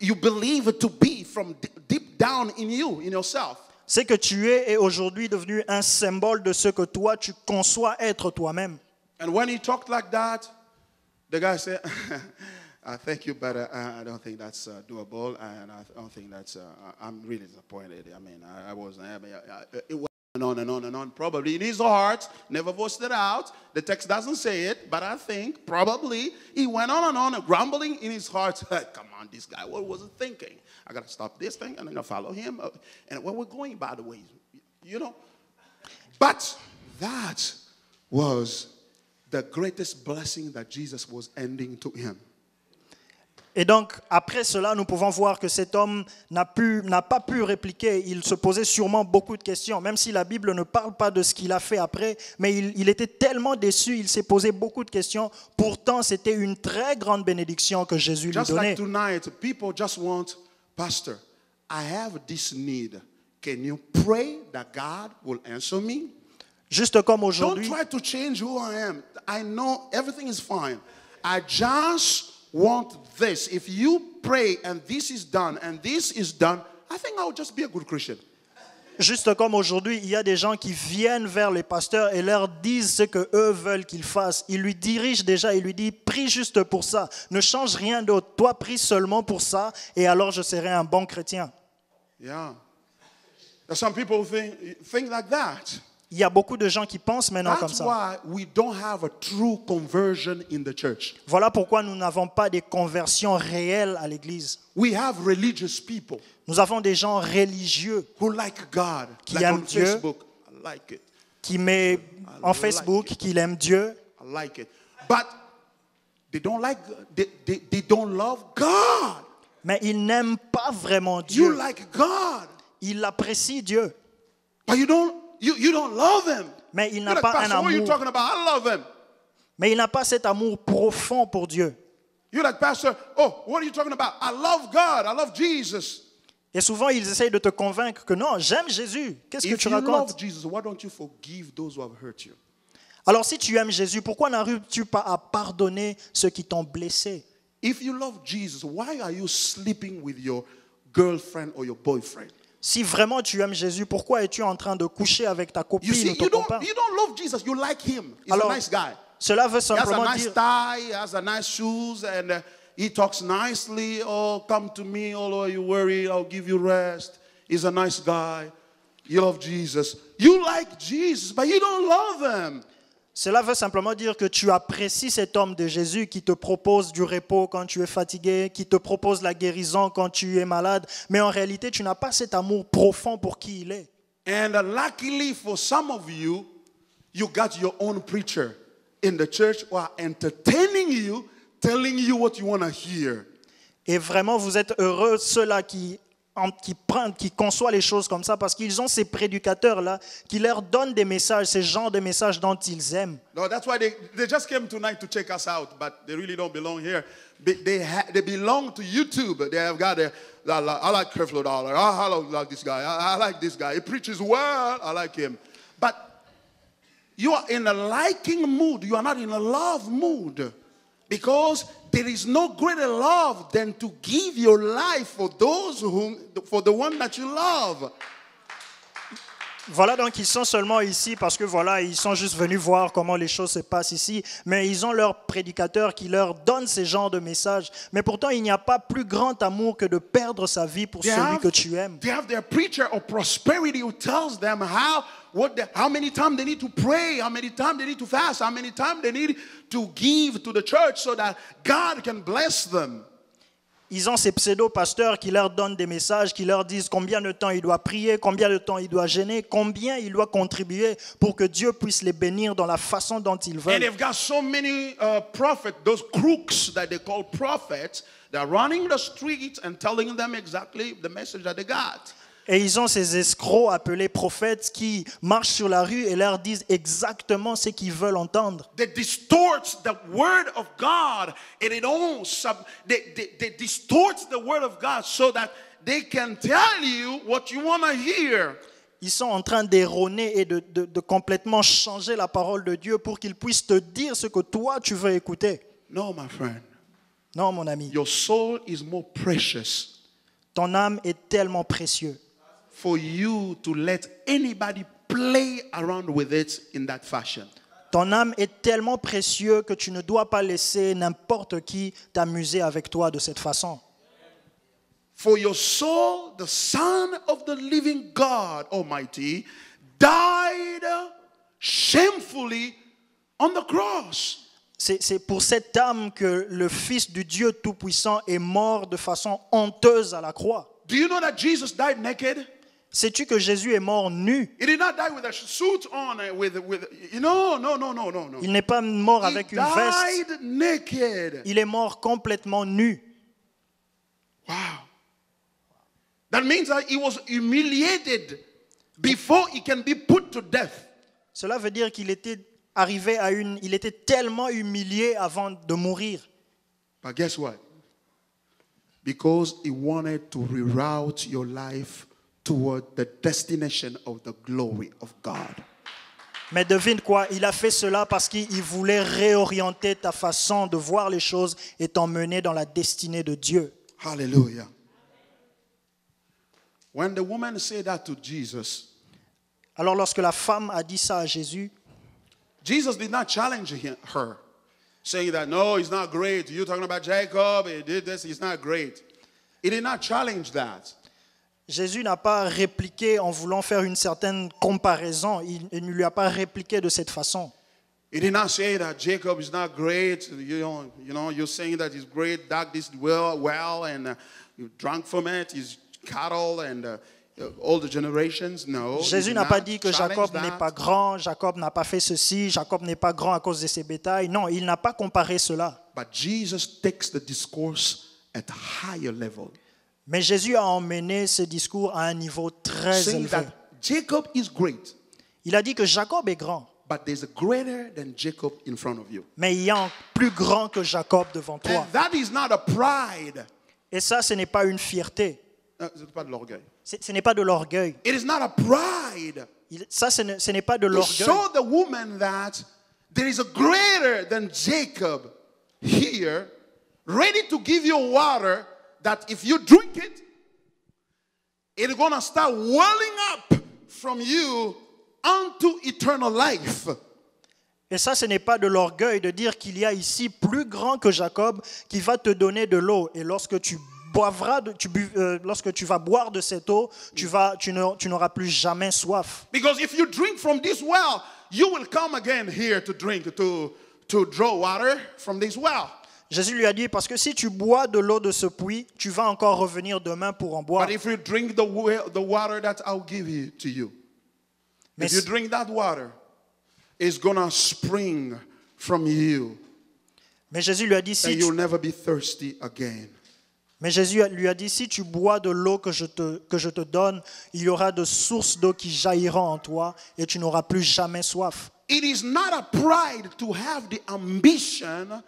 You believe to be from deep down in you, in yourself. Ce que tu es est aujourd'hui devenu un symbole de ce que toi tu conçois être toi-même. And when he talked like that, the guy said, thank you, but I don't think that's doable, and I don't think that's, I'm really disappointed. I mean, I wasn't, it went on and on and on. Probably in his heart, never voiced it out. The text doesn't say it, but I think probably he went on and on, grumbling in his heart. Come on, this guy, what was he thinking? I got to stop this thing, and I'm going to follow him. And where we're going, by the way, But that was the greatest blessing that Jesus was ending to him. Et donc, après cela, nous pouvons voir que cet homme n'a pas pu répliquer. Il se posait sûrement beaucoup de questions, même si la Bible ne parle pas de ce qu'il a fait après. Mais il était tellement déçu, il s'est posé beaucoup de questions. Pourtant, c'était une très grande bénédiction que Jésus lui Just donnait. like tonight, people just want, Pastor, I have this need. Can you pray that God will answer me? Juste comme Don't aujourd'hui, try to change who I am. I know everything is fine. I just want this. If you pray and this is done, I think I'll just be a good Christian. juste comme aujourd'hui, il y a des gens qui viennent vers les pasteurs et leur disent ce que eux veulent qu'ils fassent. Ils lui dirigent déjà, ils lui disent prie juste pour ça. Ne change rien d'autre. Toi, prie seulement pour ça et alors je serai un bon chrétien. Yeah. There's some people who think like that. Il y a beaucoup de gens qui pensent maintenant comme That's ça. why we don't have a true conversion in the church. Voilà pourquoi nous n'avons pas de conversions réelles à l'église. We have religious people Nous avons des gens religieux who like God, Qui like aiment on Dieu. Facebook. I like it. qui met en Facebook qu'ils aiment Dieu, I like it. But they don't like. They don't love God. mais ils n'aiment pas vraiment You Dieu. like God, Ils apprécient Dieu, but you don't love Him. mais il You're n'a like, pas un Pastor, what are you amour. talking about? I love Him. Mais il n'a pas cet amour profond pour Dieu. You're like, Pastor, oh, what are you talking about? I love God. I love Jesus. Et souvent, ils essayent de te convaincre que non, j'aime Jésus. Qu'est-ce que If tu you love racontes? Jesus, why don't you forgive those who have hurt you? Alors si tu aimes Jésus, pourquoi n'arrives-tu pas à pardonner ceux qui t'ont blessé? If you love Jesus, why are you sleeping with your girlfriend or your boyfriend? Si vraiment tu aimes Jésus, pourquoi es-tu en train de coucher avec ta You copine see, ou ton copain? you don't love Jesus, you like him. He's Alors, a nice guy. Cela veut He has a simplement nice dire, tie, he has a nice shoes, and he talks nicely. Oh, come to me, although you worry, I'll give you rest. He's a nice guy. You love Jesus. You like Jesus, but you don't love him. cela veut simplement dire que tu apprécies cet homme de Jésus qui te propose du repos quand tu es fatigué, qui te propose la guérison quand tu es malade, mais en réalité, tu n'as pas cet amour profond pour qui il est. And luckily for some of you, you got your own preacher in the church who are entertaining you, telling you what you want to hear. Et vraiment, vous êtes heureux, ceux-là qui conçoivent les choses comme ça, parce qu'ils ont ces prédicateurs-là qui leur donnent des messages, ces genres de messages dont ils aiment. No, that's why they just came tonight to check us out, but they really don't belong here. They belong to YouTube. They have got I like Creflo Dollar. I like this guy. I like this guy. He preaches well. I like him. But you are in a liking mood. You are not in a love mood. Because there is no greater love than to give your life for for the one that you love. Voilà, donc ils sont seulement ici parce que voilà, ils sont juste venus voir comment les choses se passent ici, mais ils ont leur prédicateur qui leur donne ces genres de messages. Mais pourtant, il n'y a pas plus grand amour que de perdre sa vie pour celui que tu aimes. They have their preacher of prosperity who tells them how many times they need to pray, how many times they need to fast, how many times they need to give to the church so that God can bless them. Ils ont ces pseudo-pasteurs qui leur donnent des messages, qui leur disent combien de temps il doit prier, combien de temps il doit jeûner, combien il doit contribuer pour que Dieu puisse les bénir dans la façon dont ils And veulent. they've got so many prophets, those crooks that they call prophets, they're running the streets and telling them exactly the message that they got. Et ils ont ces escrocs appelés prophètes qui marchent sur la rue et leur disent exactement ce qu'ils veulent entendre. They distort the word of God and they distort the word of God so that they can tell you what you want to hear. Ils sont en train d'erroner et de complètement changer la parole de Dieu pour qu'ils puissent te dire ce que toi tu veux écouter. No, my friend. Non, mon ami, Your soul is more precious ton âme est tellement précieuse for you to let anybody play around with it in that fashion. Ton âme est tellement précieuse que tu ne dois pas laisser n'importe qui t'amuser avec toi de cette façon. For your soul, the Son of the living God Almighty died shamefully on the cross. C'est pour cette âme que le Fils du Dieu Tout-Puissant est mort de façon honteuse à la croix. Do you know that Jesus died naked? Sais-tu que Jésus est mort nu? He did not die with a suit on, no. Il n'est pas mort He avec une veste. died naked. Il est mort complètement nu. Wow. That means that he was humiliated before he can be put to death. Cela veut dire qu'il était arrivé il était tellement humilié avant de mourir. But guess what? Because he wanted to reroute your life toward the destination of the glory of God. Mais devine quoi, il a fait cela parce qu'il voulait réorienter ta façon de voir les choses et t'emmener dans la destinée de Dieu. Hallelujah. When the woman said that to Jesus, Alors lorsque la femme a dit ça à Jésus, Jesus did not challenge her, saying that, no, he's not great. You're talking about Jacob, he did this, he's not great. He did not challenge that. Jésus n'a pas répliqué en voulant faire une certaine comparaison. Il ne lui a pas répliqué de cette façon. He did not say that Jacob is not great. You're saying that he's great, dug this well, and you drank from it, his cattle and all the generations. No. Jésus n'a pas dit que Jacob n'est pas grand, Jacob n'a pas fait ceci, Jacob n'est pas grand à cause de ses bétails. Non, il n'a pas comparé cela. But Jesus takes the discourse at a higher level. Mais Jésus a emmené ce discours à un niveau très Saying élevé. that Jacob is great, Il a dit que Jacob est grand, but there's a greater than Jacob in front of you. mais il y a un plus grand que Jacob devant toi. And that is not a pride. Et ça, ce n'est pas une fierté. C'est pas de l'orgueil. Ce n'est pas de l'orgueil. It is not a pride. Ça, ce n'est pas de To l'orgueil. show the woman that there is a greater than Jacob here, ready to give you water that if you drink it, it's going to start welling up from you unto eternal life. Et ça, ce n'est pas de l'orgueil de dire qu'il y a ici plus grand que Jacob qui va te donner de l'eau. Et lorsque tu boivras, lorsque tu vas boire de cette eau, tu n'auras plus jamais soif. Because if you drink from this well, you will come again here to drink, to draw water from this well. Jésus lui a dit, parce que si tu bois de l'eau de ce puits, tu vas encore revenir demain pour en boire. But if you drink the water that I'll give you to you, if you drink that water, it's gonna spring from you. Mais Jésus lui a dit, And you'll never be thirsty again. Mais Jésus lui a dit, si tu bois de l'eau que je te donne, il y aura de sources d'eau qui jailliront en toi et tu n'auras plus jamais soif. It is not a pride to have the ambition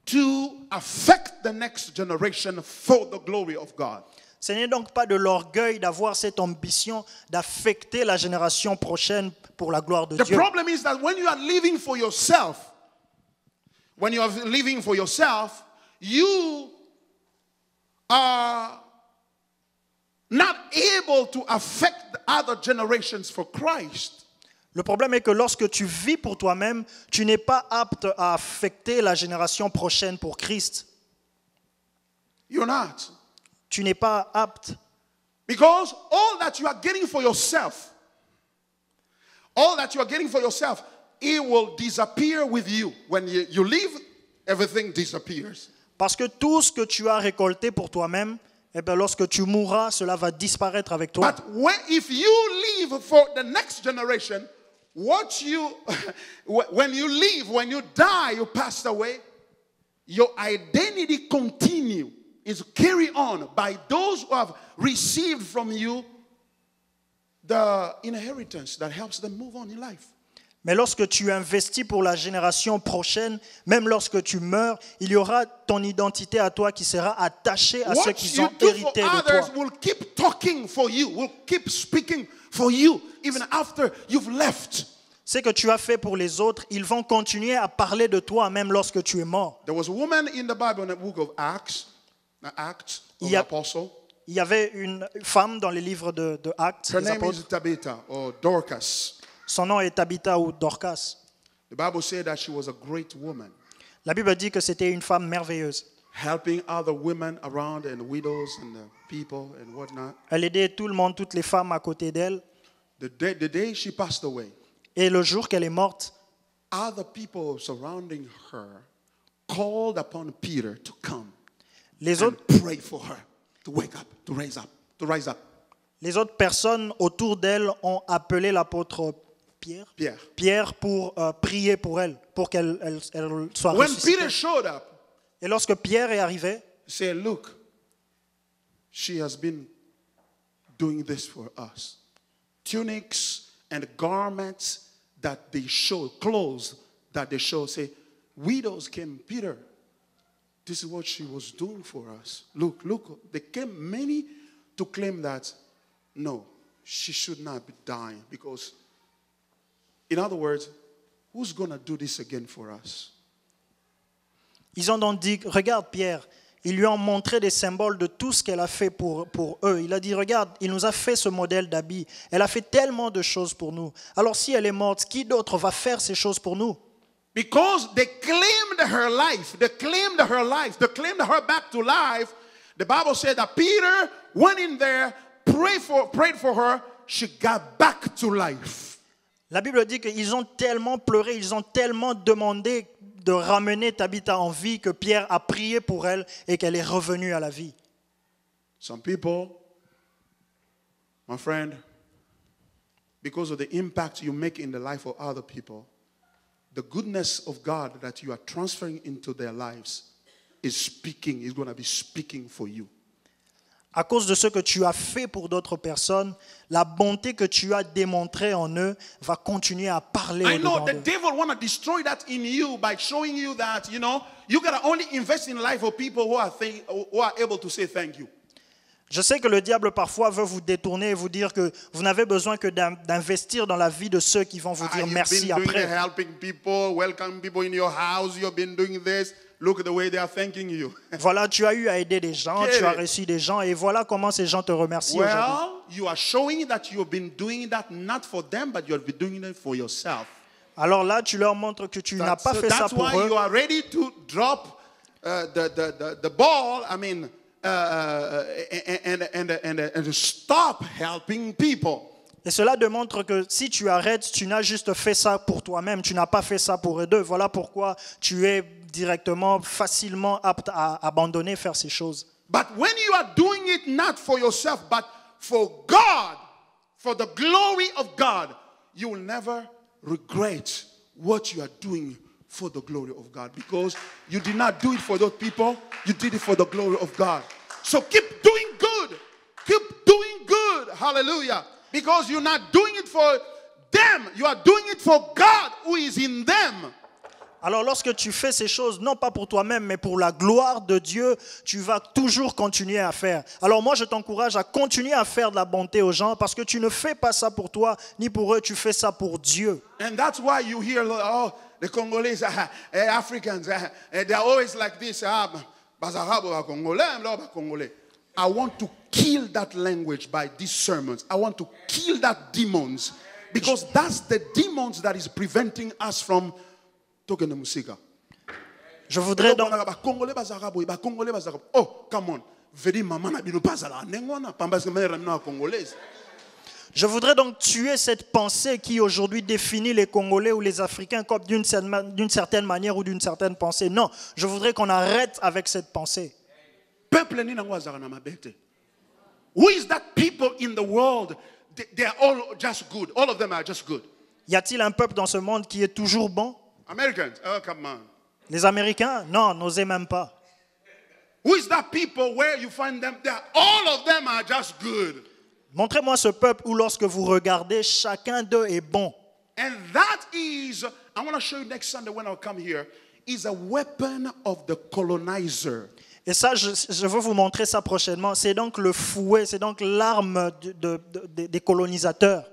to affect the next generation for the glory of God. Ce n'est donc pas de l'orgueil d'avoir cette ambition d'affecter la génération prochaine pour la gloire de The Dieu. problem is that when you are living for yourself, you are not able to affect the other generations for Christ. Le problème est que lorsque tu vis pour toi-même, tu n'es pas apte à affecter la génération prochaine pour Christ. You're not. Tu n'es pas apte. Because all that you are getting for yourself, it will disappear with you. When you leave, everything disappears. Parce que tout ce que tu as récolté pour toi-même, eh bien, lorsque tu mourras, cela va disparaître avec toi. But if you leave for the next generation, when you leave, when you die, you passed away, your identity is carried on by those who have received from you the inheritance that helps them move on in life. Mais lorsque tu investis pour la génération prochaine, même lorsque tu meurs, il y aura ton identité à toi qui sera attachée à ceux qui ont hérité de toi. Will keep talking for you, will keep speaking for you, even after you've left. Ce que tu as fait pour les autres, ils vont continuer à parler de toi même lorsque tu es mort. There was a woman in the Bible in the book of Acts of the Apostle. Il y avait une femme dans les livres de Actes. Her name is Tabitha or Dorcas. Son nom est Tabitha ou Dorcas. The Bible said that she was a great woman. La Bible dit que c'était une femme merveilleuse. Helping other women around and widows and the people and whatnot. Elle aidait tout le monde, toutes les femmes à côté d'elle. The day she passed away, et le jour qu'elle est morte, other people surrounding her called upon Peter to come and pray for her, to wake up, to rise up. Les autres personnes autour d'elle ont appelé l'apôtre Pierre pour prier pour elle, pour qu'elle soit ressuscitée. When Peter showed up, et lorsque Pierre est arrivé, he said, "Look, she has been doing this for us. Tunics and garments that they show, clothes that they show, say, widows came, Peter. This is what she was doing for us. Look, they came many to claim that, no, she should not be dying. Because, in other words, who's going to do this again for us?" Ils ont donc dit, regarde Pierre, ils lui ont montré des symboles de tout ce qu'elle a fait pour eux. Il a dit, regarde, il nous a fait ce modèle d'habit. Elle a fait tellement de choses pour nous. Alors si elle est morte, qui d'autre va faire ces choses pour nous? Because they claimed her life. They claimed her back to life. The Bible said that Peter went in there, prayed for her. She got back to life. La Bible dit qu'ils ont tellement pleuré, ils ont tellement demandé de ramener Tabitha en vie que Pierre a prié pour elle et qu'elle est revenue à la vie. Some people, my friend, because of the impact you make in the life of other people, the goodness of God that you are transferring into their lives is going to be speaking for you. À cause de ce que tu as fait pour d'autres personnes, la bonté que tu as démontrée en eux va continuer à parler I know au-dedans the d'eux. devil want to destroy that in you by showing you that, you got to only invest in the life of people who are able to say thank you. Je sais que le diable parfois veut vous détourner et vous dire que vous n'avez besoin que d'investir dans la vie de ceux qui vont vous dire You've merci been doing the après. helping people, welcoming people in your house. You've been doing this. Look at the way they are thanking you. Voilà, tu as eu à aider des gens, Get tu as it. reçu des gens et voilà comment ces gens te remercient aujourd'hui. Well, you are showing that you've been doing that not for them, but you've been doing it for yourself. Alors là, tu leur montres que tu n'as pas fait ça That's pour why eux. you are ready to drop the ball. I mean, and stop helping people. Et cela démontre que si tu arrêtes, tu n'as juste fait ça pour toi-même, tu n'as pas fait ça pour eux deux. Voilà pourquoi tu es directement, facilement apte à abandonner, faire ces choses. But when you are doing it not for yourself, but for God, for the glory of God, you will never regret what you are doing for the glory of God, because you did not do it for those people, you did it for the glory of God. So keep doing good. Keep doing good. Hallelujah. Because you're not doing it for them, you are doing it for God who is in them. Alors lorsque tu fais ces choses, non pas pour toi-même, mais pour la gloire de Dieu, tu vas toujours continuer à faire. Alors moi, je t'encourage à continuer à faire de la bonté aux gens parce que tu ne fais pas ça pour toi, ni pour eux, tu fais ça pour Dieu. And that's why you hear, oh, the Congolese, Africans, they're always like this. I want to kill that language by these sermons. I want to kill that demons, because that's the demons that is preventing us from talking the musica. Je voudrais donc... Oh, come on. Vedi mama na bino bazala nengwana pambaske mera na congolaise. Je voudrais donc tuer cette pensée qui aujourd'hui définit les Congolais ou les Africains comme d'une certaine manière ou d'une certaine pensée. Non, je voudrais qu'on arrête avec cette pensée. Peuple ni nango azaka na mabete. Who is that people in the world? They are all just good. All of them are just good. Y a-t-il un peuple dans ce monde qui est toujours bon? Americans, oh come on. Les Américains? Non, n'osez même pas. Who is that people where you find them? All of them are just good. Montrez-moi ce peuple où lorsque vous regardez, chacun d'eux est bon. And that is, I want to show you next Sunday when I come here, is a weapon of the colonizer. Et ça, je veux vous montrer ça prochainement. C'est donc le fouet, c'est donc l'arme des colonisateurs.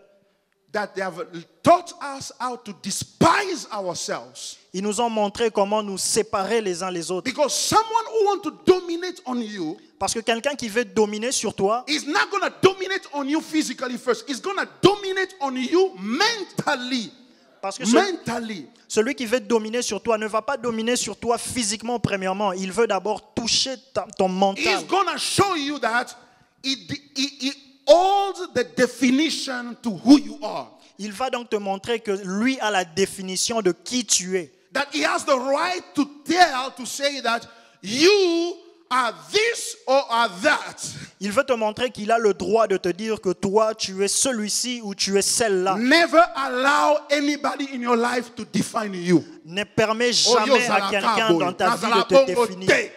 That they have taught us how to despise ourselves. Ils nous ont montré comment nous séparer les uns les autres. Because someone who wants to dominate on you, parce que quelqu'un qui veut dominer sur toi, is not going to dominate on you physically first. He's going to dominate on you mentally. parce que celui qui veut dominer sur toi ne va pas dominer sur toi physiquement premièrement. Il veut d'abord toucher ton mental. He's going to show you that he holds the definition to who you are. Il va donc te montrer que lui a la définition de qui tu es. That he has the right to say that you are this or are that. Il veut te montrer qu'il a le droit de te dire que toi, tu es celui-ci ou tu es celle-là. Never allow anybody in your life to define you. Ne permets jamais à quelqu'un dans ta vie de te définir.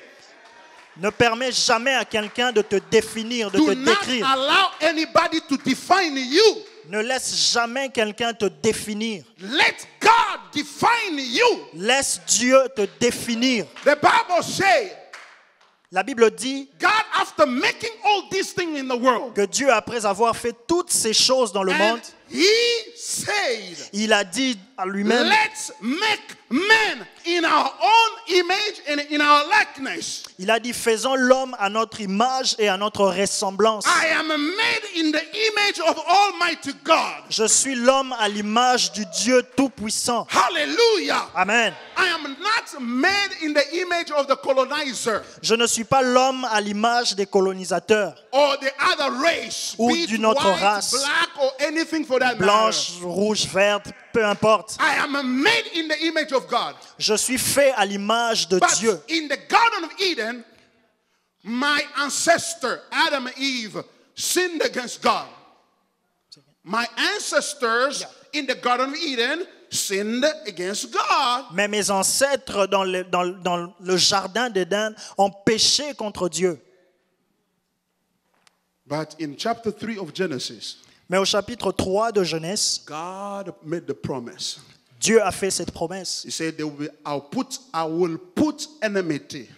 Ne permets jamais à quelqu'un de te définir, de te décrire. Do not allow anybody to define you. Ne laisse jamais quelqu'un te définir. Let God define you. Laisse Dieu te définir. The Bible says, la Bible dit God, after making all these things in the world, que Dieu, après avoir fait toutes ces choses dans le monde, He said, il a dit à lui-même, let's make men in our own image and in our likeness. Il a dit, faisons l'homme à notre image et à notre ressemblance. I am made in the image of Almighty God. Je suis l'homme à l'image du Dieu Tout-Puissant. Hallelujah. Amen. I am not made in the image of the colonizer. Je ne suis pas l'homme à l'image des colonisateurs. Or the other race. Ou be d'une autre white, race. black or anything for that Blanche, matter. rouge, verte, peu importe. I am made in the image of God. Je suis fait à l'image de But Dieu. in the Garden of Eden, my ancestor, Adam and Eve, sinned against God. My ancestors in the Garden of Eden sinned against God. Mais mes ancêtres dans le jardin d'Éden ont péché contre Dieu. But in chapter 3 of Genesis, mais au chapitre 3 de Genèse, God made the promise. Dieu a fait cette promesse. He said, I will put enmity.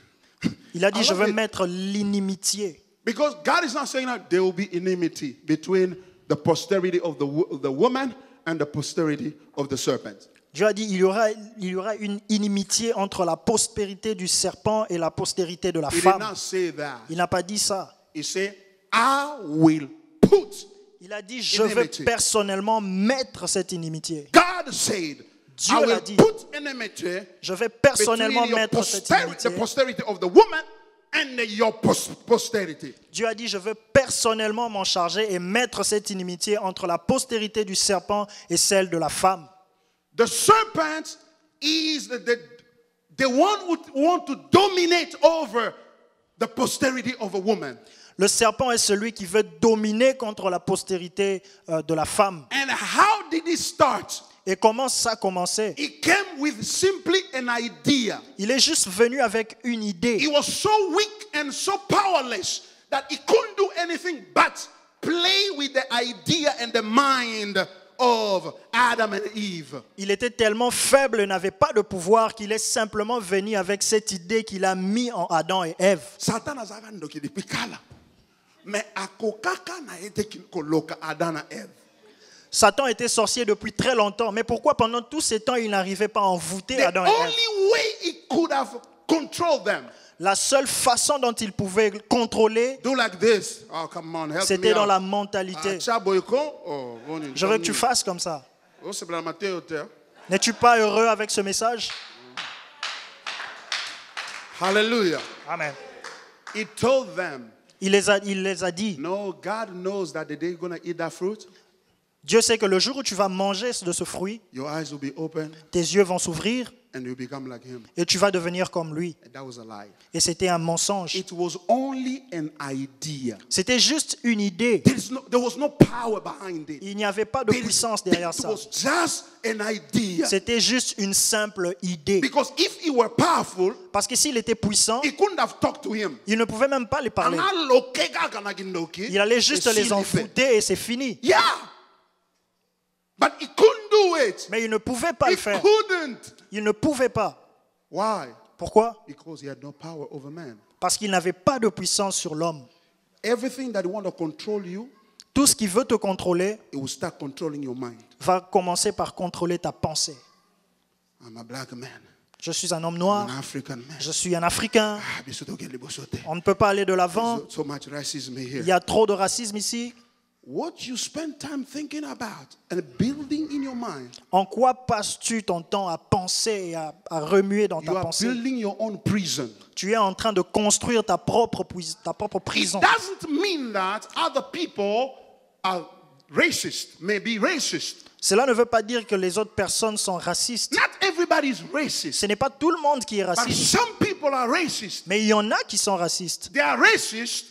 Il a dit, je vais mettre l'inimitié. Because God is not saying that there will be enmity between the posterity of the woman and the posterity of the serpent. Dieu a dit il y aura une inimitié entre la postérité du serpent et la postérité de la He did femme. not say that. Il n'a pas dit ça. He said, I will put. Il a dit je vais Enmity. personnellement mettre cette inimitié. God said, Dieu I l'a will dit. put enmity Je vais between personnellement your mettre cette the inimitié. posterity of the woman and your posterity. Dieu a dit je vais personnellement m'en charger et mettre cette inimitié entre la postérité du serpent et celle de la femme. The serpent is the one who want to dominate over the posterity of a woman. Le serpent est celui qui veut dominer contre la postérité de la femme. And how did it start? Et comment ça a commencé? It came with simply an idea. Il est juste venu avec une idée. He was so weak and so powerless that he couldn't do anything but play with the idea and the mind of Adam and Eve. Il était tellement faible et n'avait pas de pouvoir qu'il est simplement venu avec cette idée qu'il a mis en Adam et Ève. Satan azaka ndoki pikala. Mais akokaka na ete koloka Adam et Eve. Satan était sorcier depuis très longtemps, mais pourquoi pendant tous ces temps il n'arrivait pas à envoûter The Adam et Ève? only way he could have controlled them. La seule façon dont il pouvait contrôler, Do like this. Oh, come on, help me c'était dans out. la mentalité. Je veux que tu fasses comme ça. N'es-tu pas heureux avec ce message? Hallelujah. Amen. He told them, Il les a dit. no, God knows that the day you're going to eat that fruit, Dieu sait que le jour où tu vas manger de ce fruit, your eyes will be open tes yeux vont s'ouvrir and you'll become like him. et tu vas devenir comme lui. And that was a lie. Et c'était un mensonge. It was only an idea. C'était juste une idée. There was no power behind it. Il n'y avait pas de puissance derrière It ça. was just an idea. C'était juste une simple idée. Because if he were powerful, Parce que s'il était puissant, he couldn't have talked to him. il ne pouvait même pas les parler. Il allait juste les envoûter et c'est fini. Yeah. But he couldn't do it. Mais il ne pouvait pas He le faire. couldn't. Il ne pouvait pas. Why? Pourquoi? Because he had no power over man. Parce qu'il n'avait pas de puissance sur l'homme. Everything that want to control you, Tout ce qui veut te contrôler it will start controlling your mind. va commencer par contrôler ta pensée. I'm a black man. Je suis un homme I'm noir. an African man. Je suis un Africain. Ah, bisoto ke libosote. On ne peut pas aller de l'avant. So much racism Il here. y a trop de racisme ici. What you spend time thinking about and building in your mind, En quoi passes-tu ton temps à penser et à remuer dans you ta are pensée? building your own prison. Tu es en train de construire ta propre It prison. doesn't mean that other people are racist, may be racist. Cela ne veut pas dire que les autres personnes sont racistes. Not everybody is racist. Ce n'est pas tout le monde qui est But raciste. some people are racist. Mais il y en a qui sont racistes. They are racist.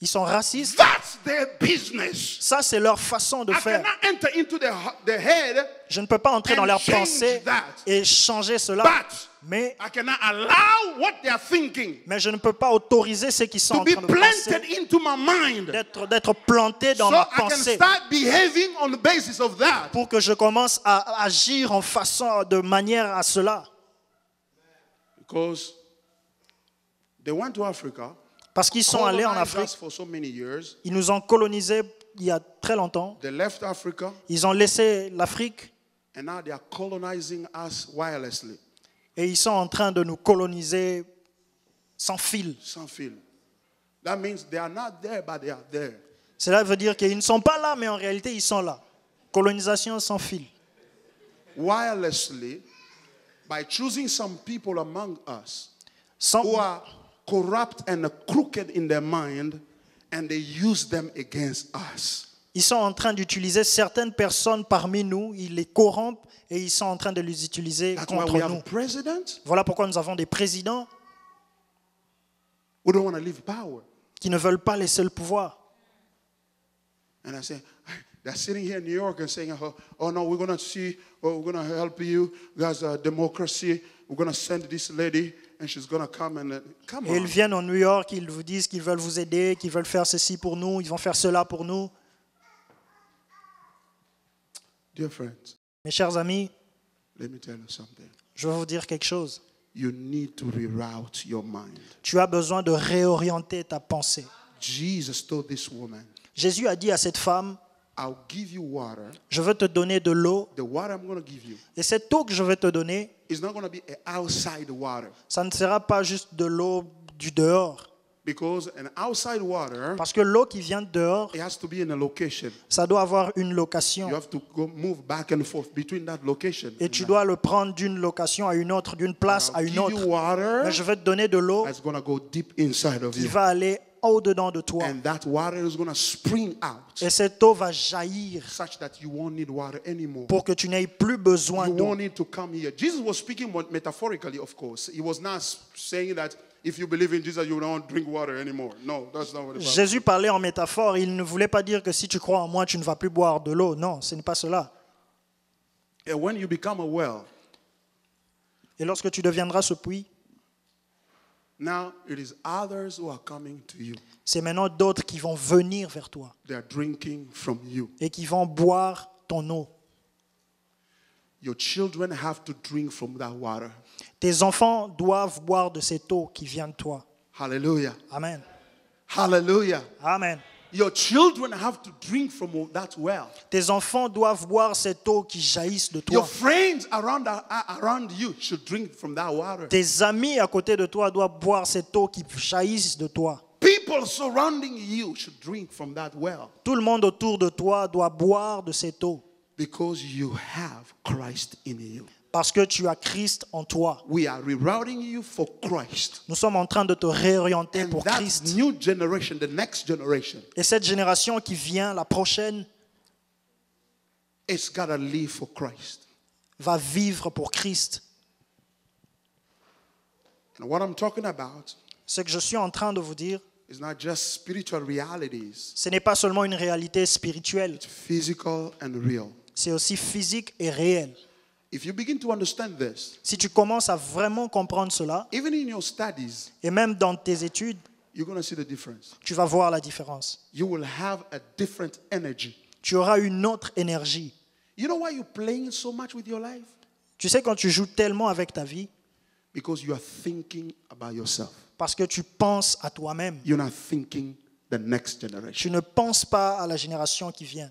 Ils sont racistes. That's their business. Ça, c'est leur façon de I faire. cannot enter into the head, Je ne peux pas entrer dans and leurs change pensées that. et changer cela. but Mais I cannot allow what they are thinking je ne peux pas autoriser ceux qui sont to en be train de penser planted into my mind, d'être plantés dans so ma I can pensée start behaving on the basis of that. pour que je commence à agir en façon de manière à cela. Because they went to Africa, Parce qu'ils sont allés en colonized Afrique, us for so many years. ils nous ont colonisés il y a très longtemps. They left Africa, Ils ont laissé l'Afrique and now they are colonizing us wirelessly, et ils sont en train de nous coloniser sans fil. sans fil. That means they are not there, but they are there. Cela veut dire qu'ils ne sont pas là, mais en réalité, ils sont là. Colonisation sans fil. Wirelessly, by choosing some people among us Sans, who are corrupt and crooked in their mind, and they use them against us. ils sont en train d'utiliser certaines personnes parmi nous, ils les corrompent et ils sont en train de les utiliser That's why contre we have nous. presidents Voilà pourquoi nous avons des présidents who don't want to leave power. qui ne veulent pas laisser le pouvoir. And I say, they're sitting here in New York and saying, oh no, we're going to see, oh, we're going to help you. There's a democracy. We're going to send this lady and she's going to come and come Et ils on. viennent en New York, ils vous disent qu'ils veulent vous aider, qu'ils veulent faire ceci pour nous, ils vont faire cela pour nous. Dear friends, Mes chers amis, let me tell you something. je vais vous dire quelque chose. You need to reroute your mind. Tu as besoin de réorienter ta pensée. Jesus told this woman, Jésus a dit à cette femme, I'll give you water. je veux te donner de l'eau. The water I'm going to give you Et cette eau que je vais te donner, is not going to be an outside water. ça ne sera pas juste de l'eau du dehors. Because an outside water, Parce que l'eau qui vient de dehors, it has to be in a location. ça doit avoir une You location. have to go move back and forth between that location. Et tu dois le prendre d'une location à une autre, d'une place à I'll une give autre. you water Mais je vais te donner de l'eau that's going to go deep inside of qui you. va aller au-dedans de toi. And that water is going to spring out Et cette eau va jaillir such that you won't need water anymore. pour que tu n'aies plus besoin You d'eau. won't need to come here. Jesus was speaking metaphorically, of course. He was not saying that if you believe in Jesus, you don't drink water anymore. No, that's not what the Bible. Jésus parlait en métaphore. Il ne voulait pas dire que si tu crois en moi, tu ne vas plus boire de l'eau. Non, ce n'est pas cela. And when you become a well, Et lorsque tu deviendras ce puits, now it is others who are coming to you. c'est maintenant d'autres qui vont venir vers toi They are drinking from you. et qui vont boire ton eau. Your children have to drink from that water. Tes enfants doivent boire de cette eau qui vient de toi. Hallelujah. Amen. Hallelujah. Amen. Your children have to drink from that well. Tes enfants doivent boire cette eau qui jaillisse de Your toi. friends around you should drink from that water. Tes amis à côté de toi doivent boire cette eau qui jaillisse de toi. People surrounding you should drink from that well. Tout le monde autour de toi doit boire de cette eau Because you have Christ in you. parce que tu as Christ en toi. We are rerouting you for Christ. Nous sommes en train de te réorienter And pour that Christ. new generation, the next generation, Et cette génération qui vient, la prochaine, it's got to live for Christ. va vivre pour Christ. And what I'm talking about Ce que je suis en train de vous dire, is not just spiritual realities. ce n'est pas seulement une réalité spirituelle, It's physical and real. c'est aussi physique et réel. If you begin to understand this, Si tu commences à vraiment comprendre cela, even in your studies, et même dans tes études, you're going to see the difference. tu vas voir la différence. You will have a different energy. Tu auras une autre énergie. You know why you're playing so much with your life? Tu sais, quand tu joues tellement avec ta vie, Because you are thinking about yourself. parce que tu penses à toi-même. You're not thinking the next Tu generation. ne penses pas à la génération qui vient.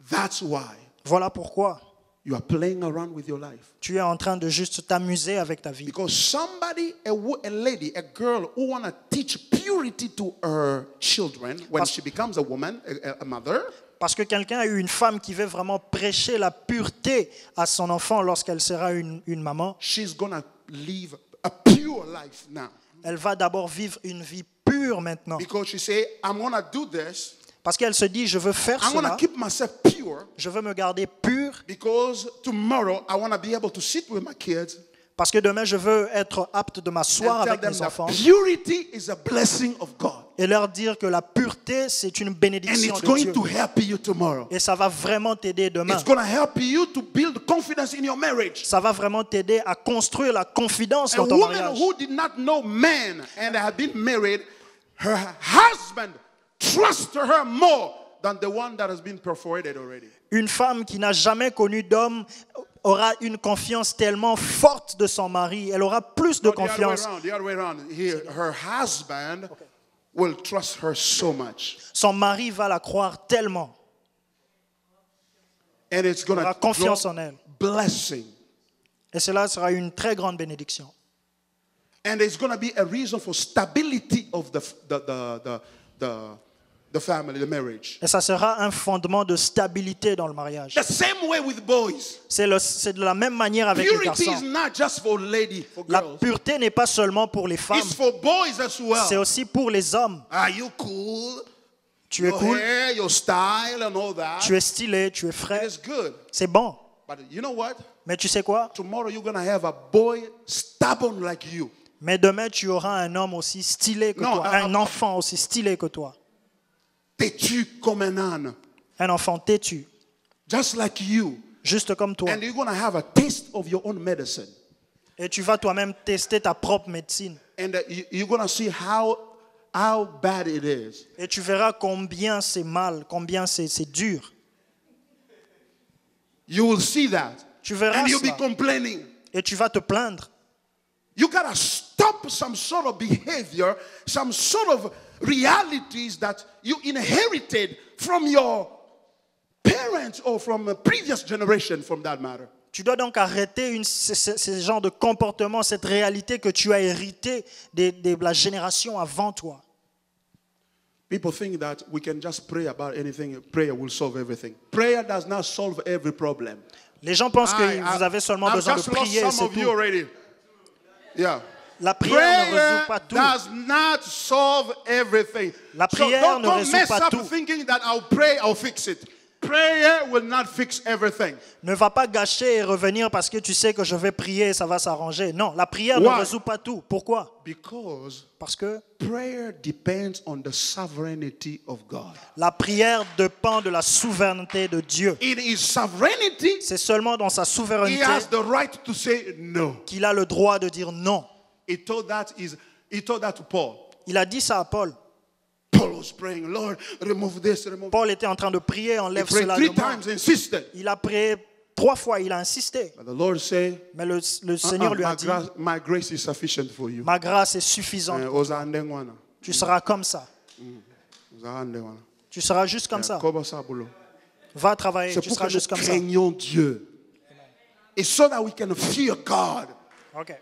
That's why Voilà pourquoi you are playing around with your life. tu es en train de juste t'amuser avec ta vie. Because somebody, a lady, a girl who want to teach purity to her children when she becomes a woman, a mother, Parce que quelqu'un a eu une femme qui veut vraiment prêcher la pureté à son enfant lorsqu'elle sera une maman. she's going to live a pure life now. Elle va d'abord vivre une vie pure maintenant. Because she say, I'm going to do this. Parce qu'elle se dit, je veux faire I'm going to cela, keep myself pure je veux me garder pure, because tomorrow I want to be able to sit with my kids parce que demain je veux être apte de m'asseoir and tell avec them mes that enfants purity is a blessing of God. et leur dire que la pureté, c'est une And bénédiction it's de going Dieu. to help you tomorrow. Et ça va vraiment t'aider demain. It's going to help you to build confidence in your marriage. Ça va vraiment t'aider à construire la confiance A dans ton woman mariage. who did not know man and had been married, her husband trusts her more than the one that has been perforated already. Une femme qui n'a jamais connu d'homme aura une confiance tellement forte de son mari. Elle aura plus de No, confiance. the other way around. Her husband will trust her so much. Son mari va la croire tellement. And it's going Aura to confiance en elle. blessing. Et cela sera une très grande bénédiction. And it's going to be a reason for stability of the family, the marriage. Et ça sera un fondement de stabilité dans le mariage. The same way with boys. C'est de la même manière avec les Purity is garçons. not just for ladies, for La girls. pureté n'est pas seulement pour les femmes, It's for boys as c'est well. aussi pour les hommes. Are you cool? Tu es Your cool, hair, your style and all that. tu es stylé, tu es frais. It's good. C'est bon. But you know what? Mais tu sais quoi? Tomorrow you're going to have a boy stubborn like you. Mais demain, tu auras un homme aussi stylé que Non, toi, un enfant aussi stylé que toi. Têtu comme un âne. Un enfant têtu, Just like you. juste comme toi. And you're going to have a taste of your own medicine. Et tu vas toi-même tester ta propre médecine. And you're going to see how bad it is. Et tu verras combien c'est mal, combien c'est dur. You will see that. Tu verras And you'll be cela. complaining. Et tu vas te plaindre. You got to stop some sort of behavior, some sort of realities that you inherited from your parents or from a previous generation, from that matter. Tu dois donc arrêter ce genre de comportement, cette réalité que tu as hérité de la génération avant toi. People think that we can just pray about anything. Prayer will solve everything. Prayer does not solve every problem. Les gens pensent que vous avez seulement besoin de prier et c'est tout. Already. Yeah. La prière ne résout pas tout. Does not solve everything. La prière ne don't résout mess pas up tout. thinking that I'll pray, I'll fix it. Prayer will not fix everything. Ne va pas gâcher et revenir parce que tu sais que je vais prier et ça va s'arranger. Non, la prière Why? ne résout pas tout. Pourquoi? Because Parce que prayer depends on the sovereignty of God. la prière dépend de la souveraineté de Dieu. In His sovereignty, C'est seulement dans sa He souveraineté has the right to say no. qu'il a le droit de dire non. He told that to Paul. Il a dit ça à Paul. Paul was praying, Lord, remove this, remove Paul était en train de prier, He enlève prayed cela 3 de moi. times, insisted. Il a prié 3 fois, il a insisté. But the Lord said, Mais le Seigneur lui a dit, my grace is sufficient for you. ma grâce est suffisante. Tu seras comme ça. Tu seras juste comme ça. Va travailler, C'est tu pour seras que juste nous comme ça. craignons Dieu. It's so that we can fear God. Ok.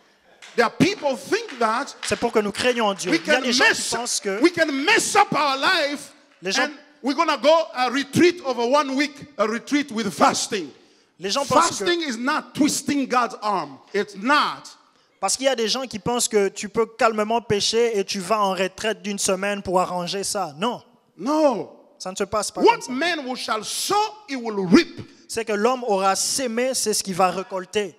There are people think that C'est pour que nous craignons Dieu. we Il y a can des gens qui pensent que mess up our life Les gens- and we're going to go a retreat over 1 week, a retreat with fasting. les gens pensent que Fasting is not twisting God's arm. It's not. parce qu'il y a des gens qui pensent que tu peux calmement pécher et tu vas en retraite d'une semaine pour arranger ça. Non, No. ça ne se passe pas comme What ça. man shall sow, he will reap. C'est que l'homme aura sémé, c'est ce qu'il va récolter.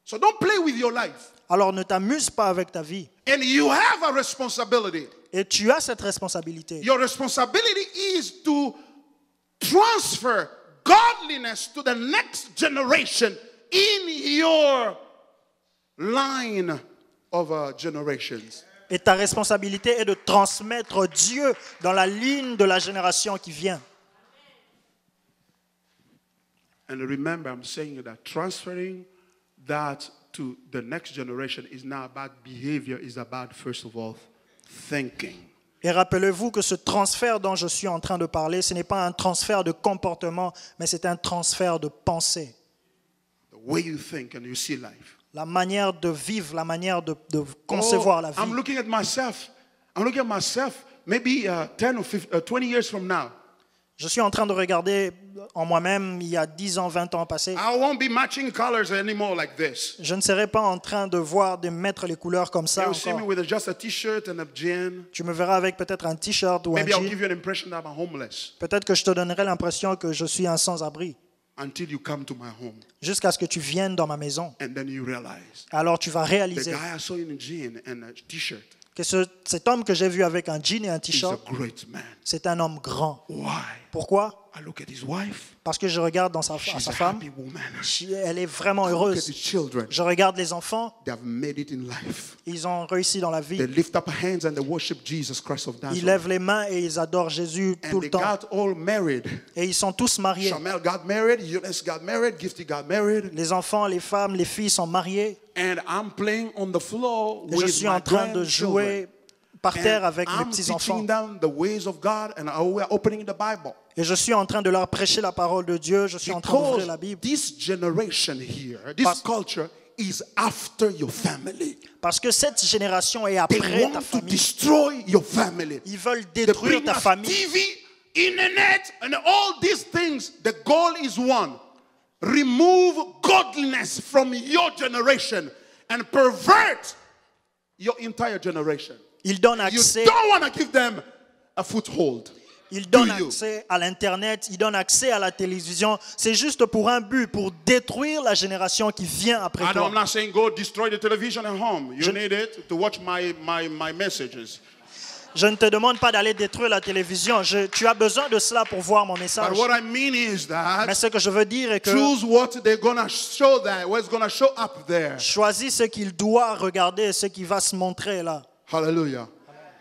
So don't play with your life. Alors ne t'amuse pas avec ta vie. And you have a responsibility. Et tu as cette responsabilité. Your responsibility is to transfer godliness to the next generation in your line of generations. Et ta responsabilité est de transmettre Dieu dans la ligne de la génération qui vient. And remember, I'm saying that transferring that to the next generation is not about behavior, it's about, first of all, thinking. Et rappelez-vous que ce transfert dont je suis en train de parler, ce n'est pas un transfert de comportement, mais c'est un transfert de pensée. The way you think and you see life. La manière de vivre, la manière de concevoir la vie. I'm looking at myself. Maybe 10 or 20 years from now. Je suis en train de regarder en moi-même, il y a 10 ans, 20 ans passés. I won't be matching colors anymore like this. Je ne serai pas en train de mettre les couleurs comme ça You'll see me encore. with just a t-shirt and a jean. Tu me verras avec peut-être un t-shirt ou un Maybe I'll jean. give you an impression that I'm homeless Peut-être que je te donnerai l'impression que je suis un sans-abri. until you come to my home. Jusqu'à ce que tu viennes dans ma maison. And then you realize Alors tu vas the réaliser guy I saw in a jean and a t-shirt que cet homme que j'ai vu avec un jean et un is a t-shirt, great man. c'est un homme grand. Why? Pourquoi? I look at his wife. Parce que je regarde à She's sa a femme, happy woman. elle est vraiment I look at heureuse. his children. Je regarde les enfants, They have made it in life. ils ont réussi dans la They vie. lift up hands and they worship Jesus Christ of Ils Nazareth. lèvent les mains et ils adorent Jésus And tout they le temps. got all married. Et ils sont tous mariés. Shamel got married. Eunice got married. Gifty got married. Les enfants, les femmes, les filles sont mariés. And I'm playing on the floor Et je with suis my en train de grandchildren. jouer par terre And avec mes I'm petits-enfants. teaching them the ways of God and we're opening the Bible. Et je suis en train de leur prêcher la parole de Dieu. Je suis en train d'ouvrir la Because Bible. this generation here, this Parce- culture is after your family. Parce que cette génération est They après ta want to famille. destroy your family. Ils veulent They détruire bring ta us famille. TV, internet, and all these things. The goal is one. Remove godliness from your generation and pervert your entire generation. Ils donnent You accès, don't want to give them a foothold. ils donnent Do you? accès à l'Internet, ils donnent accès à la télévision. C'est juste pour un but, pour détruire la génération qui vient après I know I'm toi. not saying go destroy the television at home. You need it to watch my messages. Je ne te demande pas d'aller détruire la télévision. Tu as besoin de cela pour voir mon message. But what I mean is Mais that ce que je veux dire est que choose what they're gonna show that, what's gonna show up there. choisis ce qu'il doit regarder et ce qui va se montrer là. Hallelujah.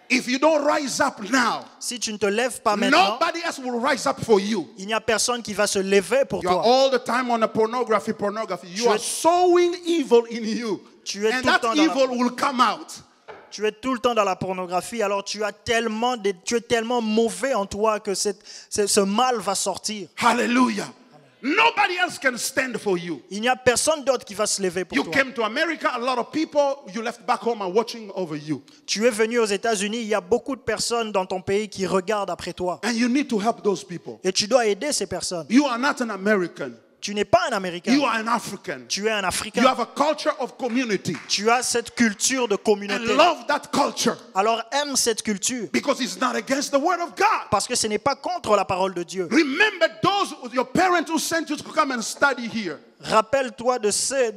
if you don't rise up now, si tu ne te lèves pas maintenant, nobody else will rise up for you. il n'y a personne qui va se lever pour You are toi. all the time on the pornography. You are sowing evil in you. Tu es And tout le that temps dans la- evil will come out. Tu es tout le temps dans la pornographie, alors tu es tellement mauvais en toi que ce mal va sortir. Hallelujah. Nobody else can stand for you. Il n'y a personne d'autre qui va se lever pour You toi. came to America, a lot of people you left back home are watching over you. Tu es venu aux États-Unis, il y a beaucoup de personnes dans ton pays qui regardent après toi. And you need to help those people. Et tu dois aider ces personnes. You are not an American. Tu n'es pas un Américain. You are an African. Tu es un Africain. You have a culture of community. Tu as cette culture de And communauté. love that culture. Alors aime cette culture. Because it's not against the word of God. Parce que ce n'est pas contre la parole de Dieu. Remember your parents who sent you to come and study here. Rappelle-toi de ceux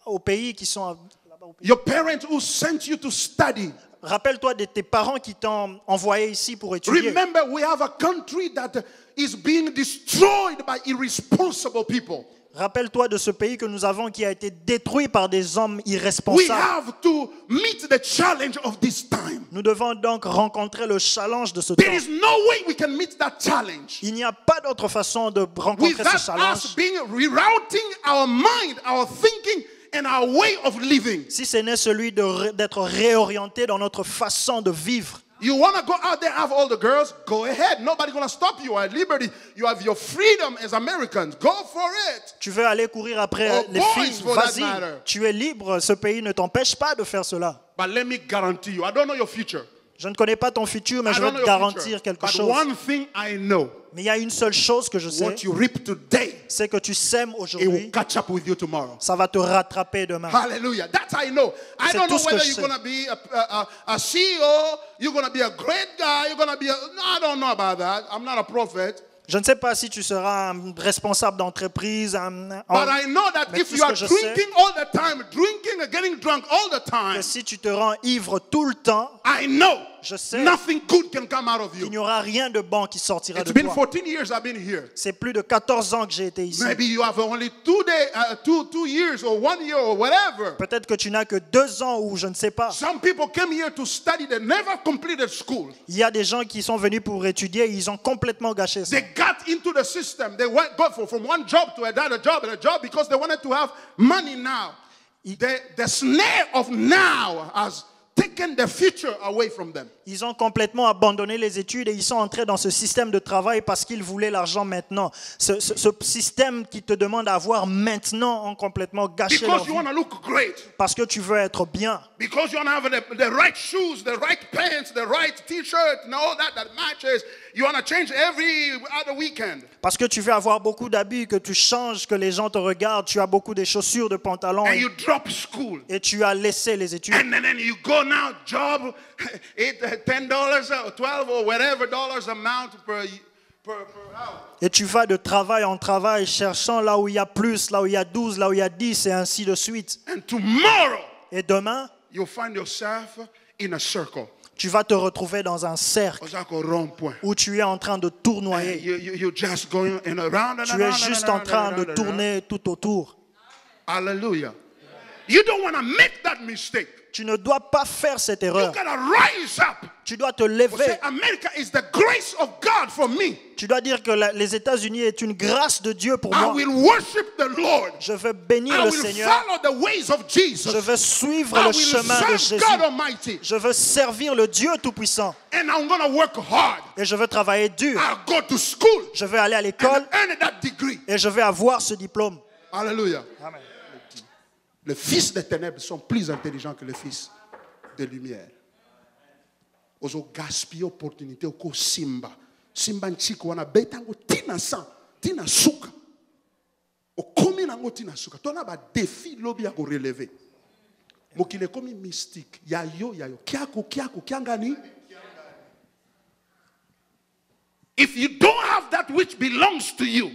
aux pays qui sont là-bas. Your parents who sent you to study. Rappelle-toi de tes parents qui t'ont envoyé ici pour étudier. Remember, we have a country that is being destroyed by irresponsible people. Rappelle-toi de ce pays que nous avons qui a été détruit par des hommes We irresponsables. have to meet the challenge of this time. Nous devons donc rencontrer le challenge de ce temps. There is no way we can meet that challenge Il n'y a pas d'autre façon de rencontrer without ce us challenge being rerouting our mind, our thinking, and our way of living. si ce n'est celui d'être réorienté dans notre façon de vivre. You want to go out there and have all the girls? Go ahead. Nobody's going to stop you. At liberty, you have your freedom as Americans. Go for it. Tu veux aller courir après Oh, les boys, filles, for that vas-y. matter. Tu es libre, ce pays ne t'empêche pas de faire cela. But let me guarantee you, I don't know your future. Je ne connais pas ton futur, mais I je don't vais know te your garantir future. quelque But chose. one thing I know, Mais il y a une seule chose que je sais, what you reap today, c'est que tu sèmes it will aujourd'hui, catch up with you tomorrow. ça va te rattraper demain. Hallelujah. That's I know. I C'est don't know tout ce que whether je you're sais. going to be a CEO, you're going to be a great guy, you're going to be I don't know about that. I'm not a prophet. Je ne sais pas si tu seras un responsable d'entreprise. But I know that Mais if tout you ce are que je sais, drinking all the time, drinking and getting drunk all the time, que si tu te rends ivre tout le temps, I know je sais nothing good can come out of qu'il you. n'y aura rien de bon qui sortira It's de been toi. 14 years I've been here. C'est plus de 14 ans que j'ai été ici. Maybe you have only 2 years or 1 year or whatever. Peut-être que tu n'as que 2 ans ou je ne sais pas. Some people came here to study, they never completed school. Il y a des gens qui sont venus pour étudier, ils ont complètement gâché ça. They got into the system. They got from one job to another job and a job because they wanted to have money now. The snare of now has taken the future away from them. Ils ont complètement abandonné les études et ils sont entrés dans ce système de travail parce qu'ils voulaient l'argent maintenant. Ce système qui te demande d'avoir maintenant ont complètement gâché leur Because vie. you want to look great. Parce que tu veux être bien. Because you want to have the right shoes, the right pants, the right t-shirt, and all that matches. You want to change every other weekend. Parce que tu veux avoir beaucoup d'habits, que tu changes, que les gens te regardent. Tu as beaucoup de chaussures, de pantalons. And you drop school. Et tu as laissé les études. And then you go now, job, $10 or 12 or whatever dollars amount per hour. Et tu vas de travail en travail, cherchant là où il y a plus, là où il y a 12, là où il y a 10, et ainsi de suite. And tomorrow, Et demain, you'll find yourself in a circle. tu vas te retrouver dans un cercle où tu es en train de tournoyer. You're just going around and Tu es juste en train de tourner tout autour. Hallelujah. You don't want to make that mistake. Tu ne dois pas faire cette You erreur. gotta rise up. Tu dois te Say, lever. America is the grace of God for me. Tu dois dire que les États-Unis est une grâce de Dieu pour I moi. will worship the Lord. Je veux bénir I le will Seigneur. follow the ways of Jesus. Je veux suivre I le will chemin de serve Jésus. God Almighty. Je veux servir le Dieu Tout-Puissant. And I'm gonna work hard. Et je veux travailler dur. I'll go to school Je veux aller à l'école and earn that degree. et je vais avoir ce diplôme. Hallelujah. Amen. Les fils des ténèbres sont plus intelligents que les fils de lumière. Ozo gaspiller opportunité oko simba. Simba nchiko wana betango tina san, tina suka. Okomi nango tina suka. Tona ba défi lobi ako relever. Mokile komi mystique. Yayo. Kiako, kiangani. If you don't have that which belongs to you,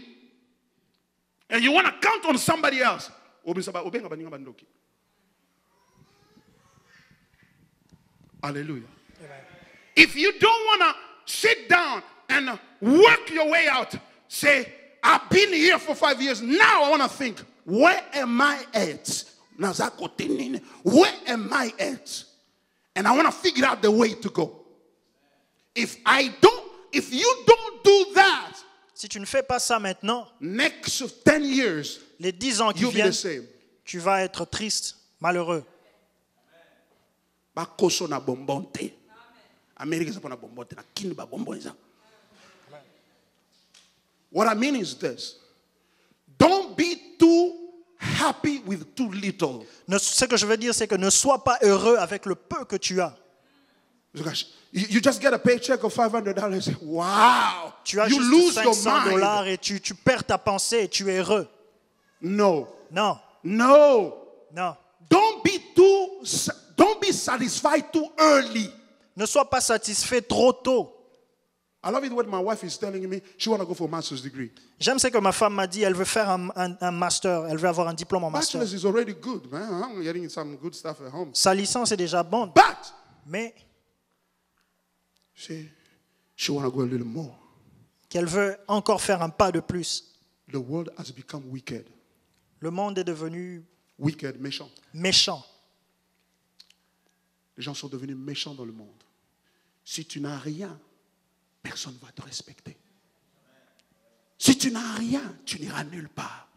and you want to count on somebody else, hallelujah. Amen. If you don't want to sit down and work your way out, say, I've been here for 5 years. Now I want to think, where am I at? Where am I at? And I want to figure out the way to go. If you don't do that, Si tu ne fais pas ça maintenant, next 10 years, les 10 ans qui you'll be the viennent, same. tu vas être triste, malheureux. Bakoso na bombonte. America is na bombonte. Na kini ba bombonza. What I mean is this. Don't be too happy with too little. Ce que je veux dire, c'est que ne sois pas heureux avec le peu que tu as. You just get a paycheck of $500. Wow. Tu as You juste lose your $500 mind. et tu perds ta pensée et tu es heureux. No. Non, No. non. Don't be satisfied too early. Ne sois pas satisfait trop tôt. I love it when my wife is telling me she want to go for a master's degree. J'aime ce que ma femme m'a dit, elle veut faire un master, elle veut avoir un diplôme en master. Bachelor's is already good, man. I'm getting some good stuff at home. Sa licence est déjà bonne, But mais she want to go a little more. qu'elle veut encore faire un pas de plus. The world has become wicked. Le monde est devenu Wicked, méchant. méchant. Les gens sont devenus méchants dans le monde. Si tu n'as rien, personne ne va te respecter. Si tu n'as rien, tu n'iras nulle part.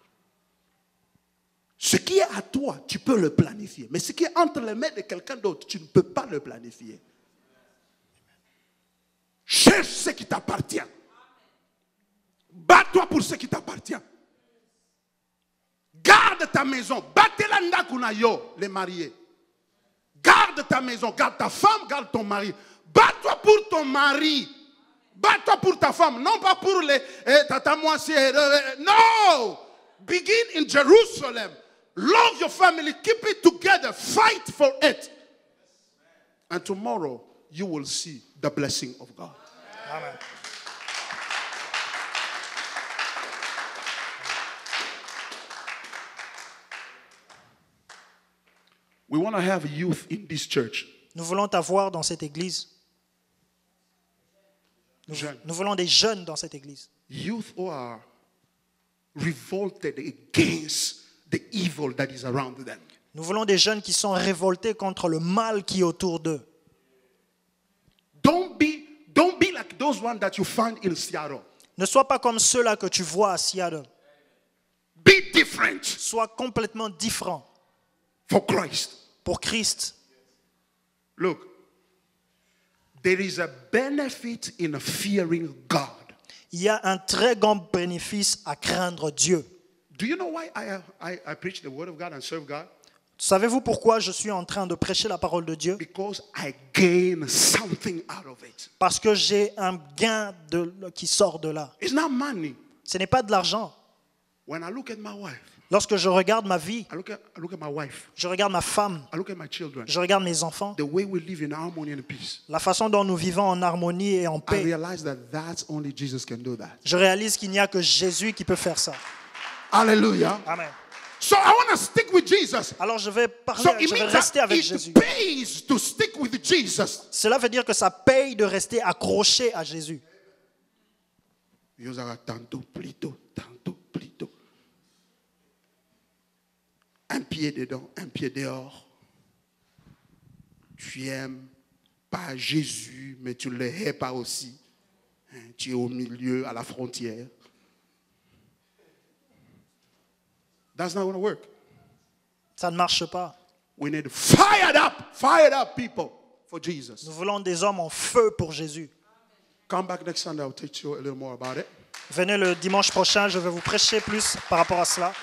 Ce qui est à toi, tu peux le planifier. Mais ce qui est entre les mains de quelqu'un d'autre, tu ne peux pas le planifier. Cherche ce qui t'appartient. Bats-toi pour ce qui t'appartient. Garde ta maison. Battez-la ndakunayo, les mariés. Garde ta maison, garde ta femme, garde ton mari. Bats-toi pour ton mari. Bats-toi pour ta femme, non pas pour les tata moitié. No! Begin in Jerusalem. Love your family, keep it together, fight for it. And tomorrow you will see the blessing of God. Amen. We want to have youth in this church. Nous voulons t'avoir dans cette église. Jeunes. Nous voulons des jeunes dans cette église. Youth who are revolted against the evil that is around them. Nous voulons des jeunes qui sont révoltés contre le mal qui est autour d'eux. Don't be like those ones that you find in Seattle. Ne sois pas comme ceux-là que tu vois à Seattle. Be different Sois complètement différent for Christ. pour Christ. Look, there is a benefit in fearing God. Il y a un très grand bénéfice à craindre Dieu. Do you know why I preach the word of God and serve God? Savez-vous pourquoi je suis en train de prêcher la parole de Dieu? Because I gain something out of it. Parce que j'ai un gain qui sort de là. It's not money. Ce n'est pas de l'argent. When I look at my wife, Lorsque je regarde ma vie, I look at my wife, je regarde ma femme, I look at my children, je regarde mes enfants, the way we live in harmony and peace. la façon dont nous vivons en harmonie et en I paix, realize that that's only Jesus can do that. je réalise qu'il n'y a que Jésus qui peut faire ça. Hallelujah. Amen. So I want to stick with Jesus. Alors je vais parler, So it je vais means rester that avec it Jésus. pays to stick with Jesus. Cela veut dire que ça paye de rester accroché à Jésus. Tantôt, plutôt. Un pied dedans, un pied dehors. Tu aimes pas Jésus, mais tu ne le hais pas aussi. Tu es au milieu, à la frontière. That's not going to work. Ça ne marche pas. We need fired up people for Jesus. Nous voulons des hommes en feu pour Jésus. Come back next Sunday, I'll teach you a little more about it. Venez le dimanche prochain, je vais vous prêcher plus par rapport à cela.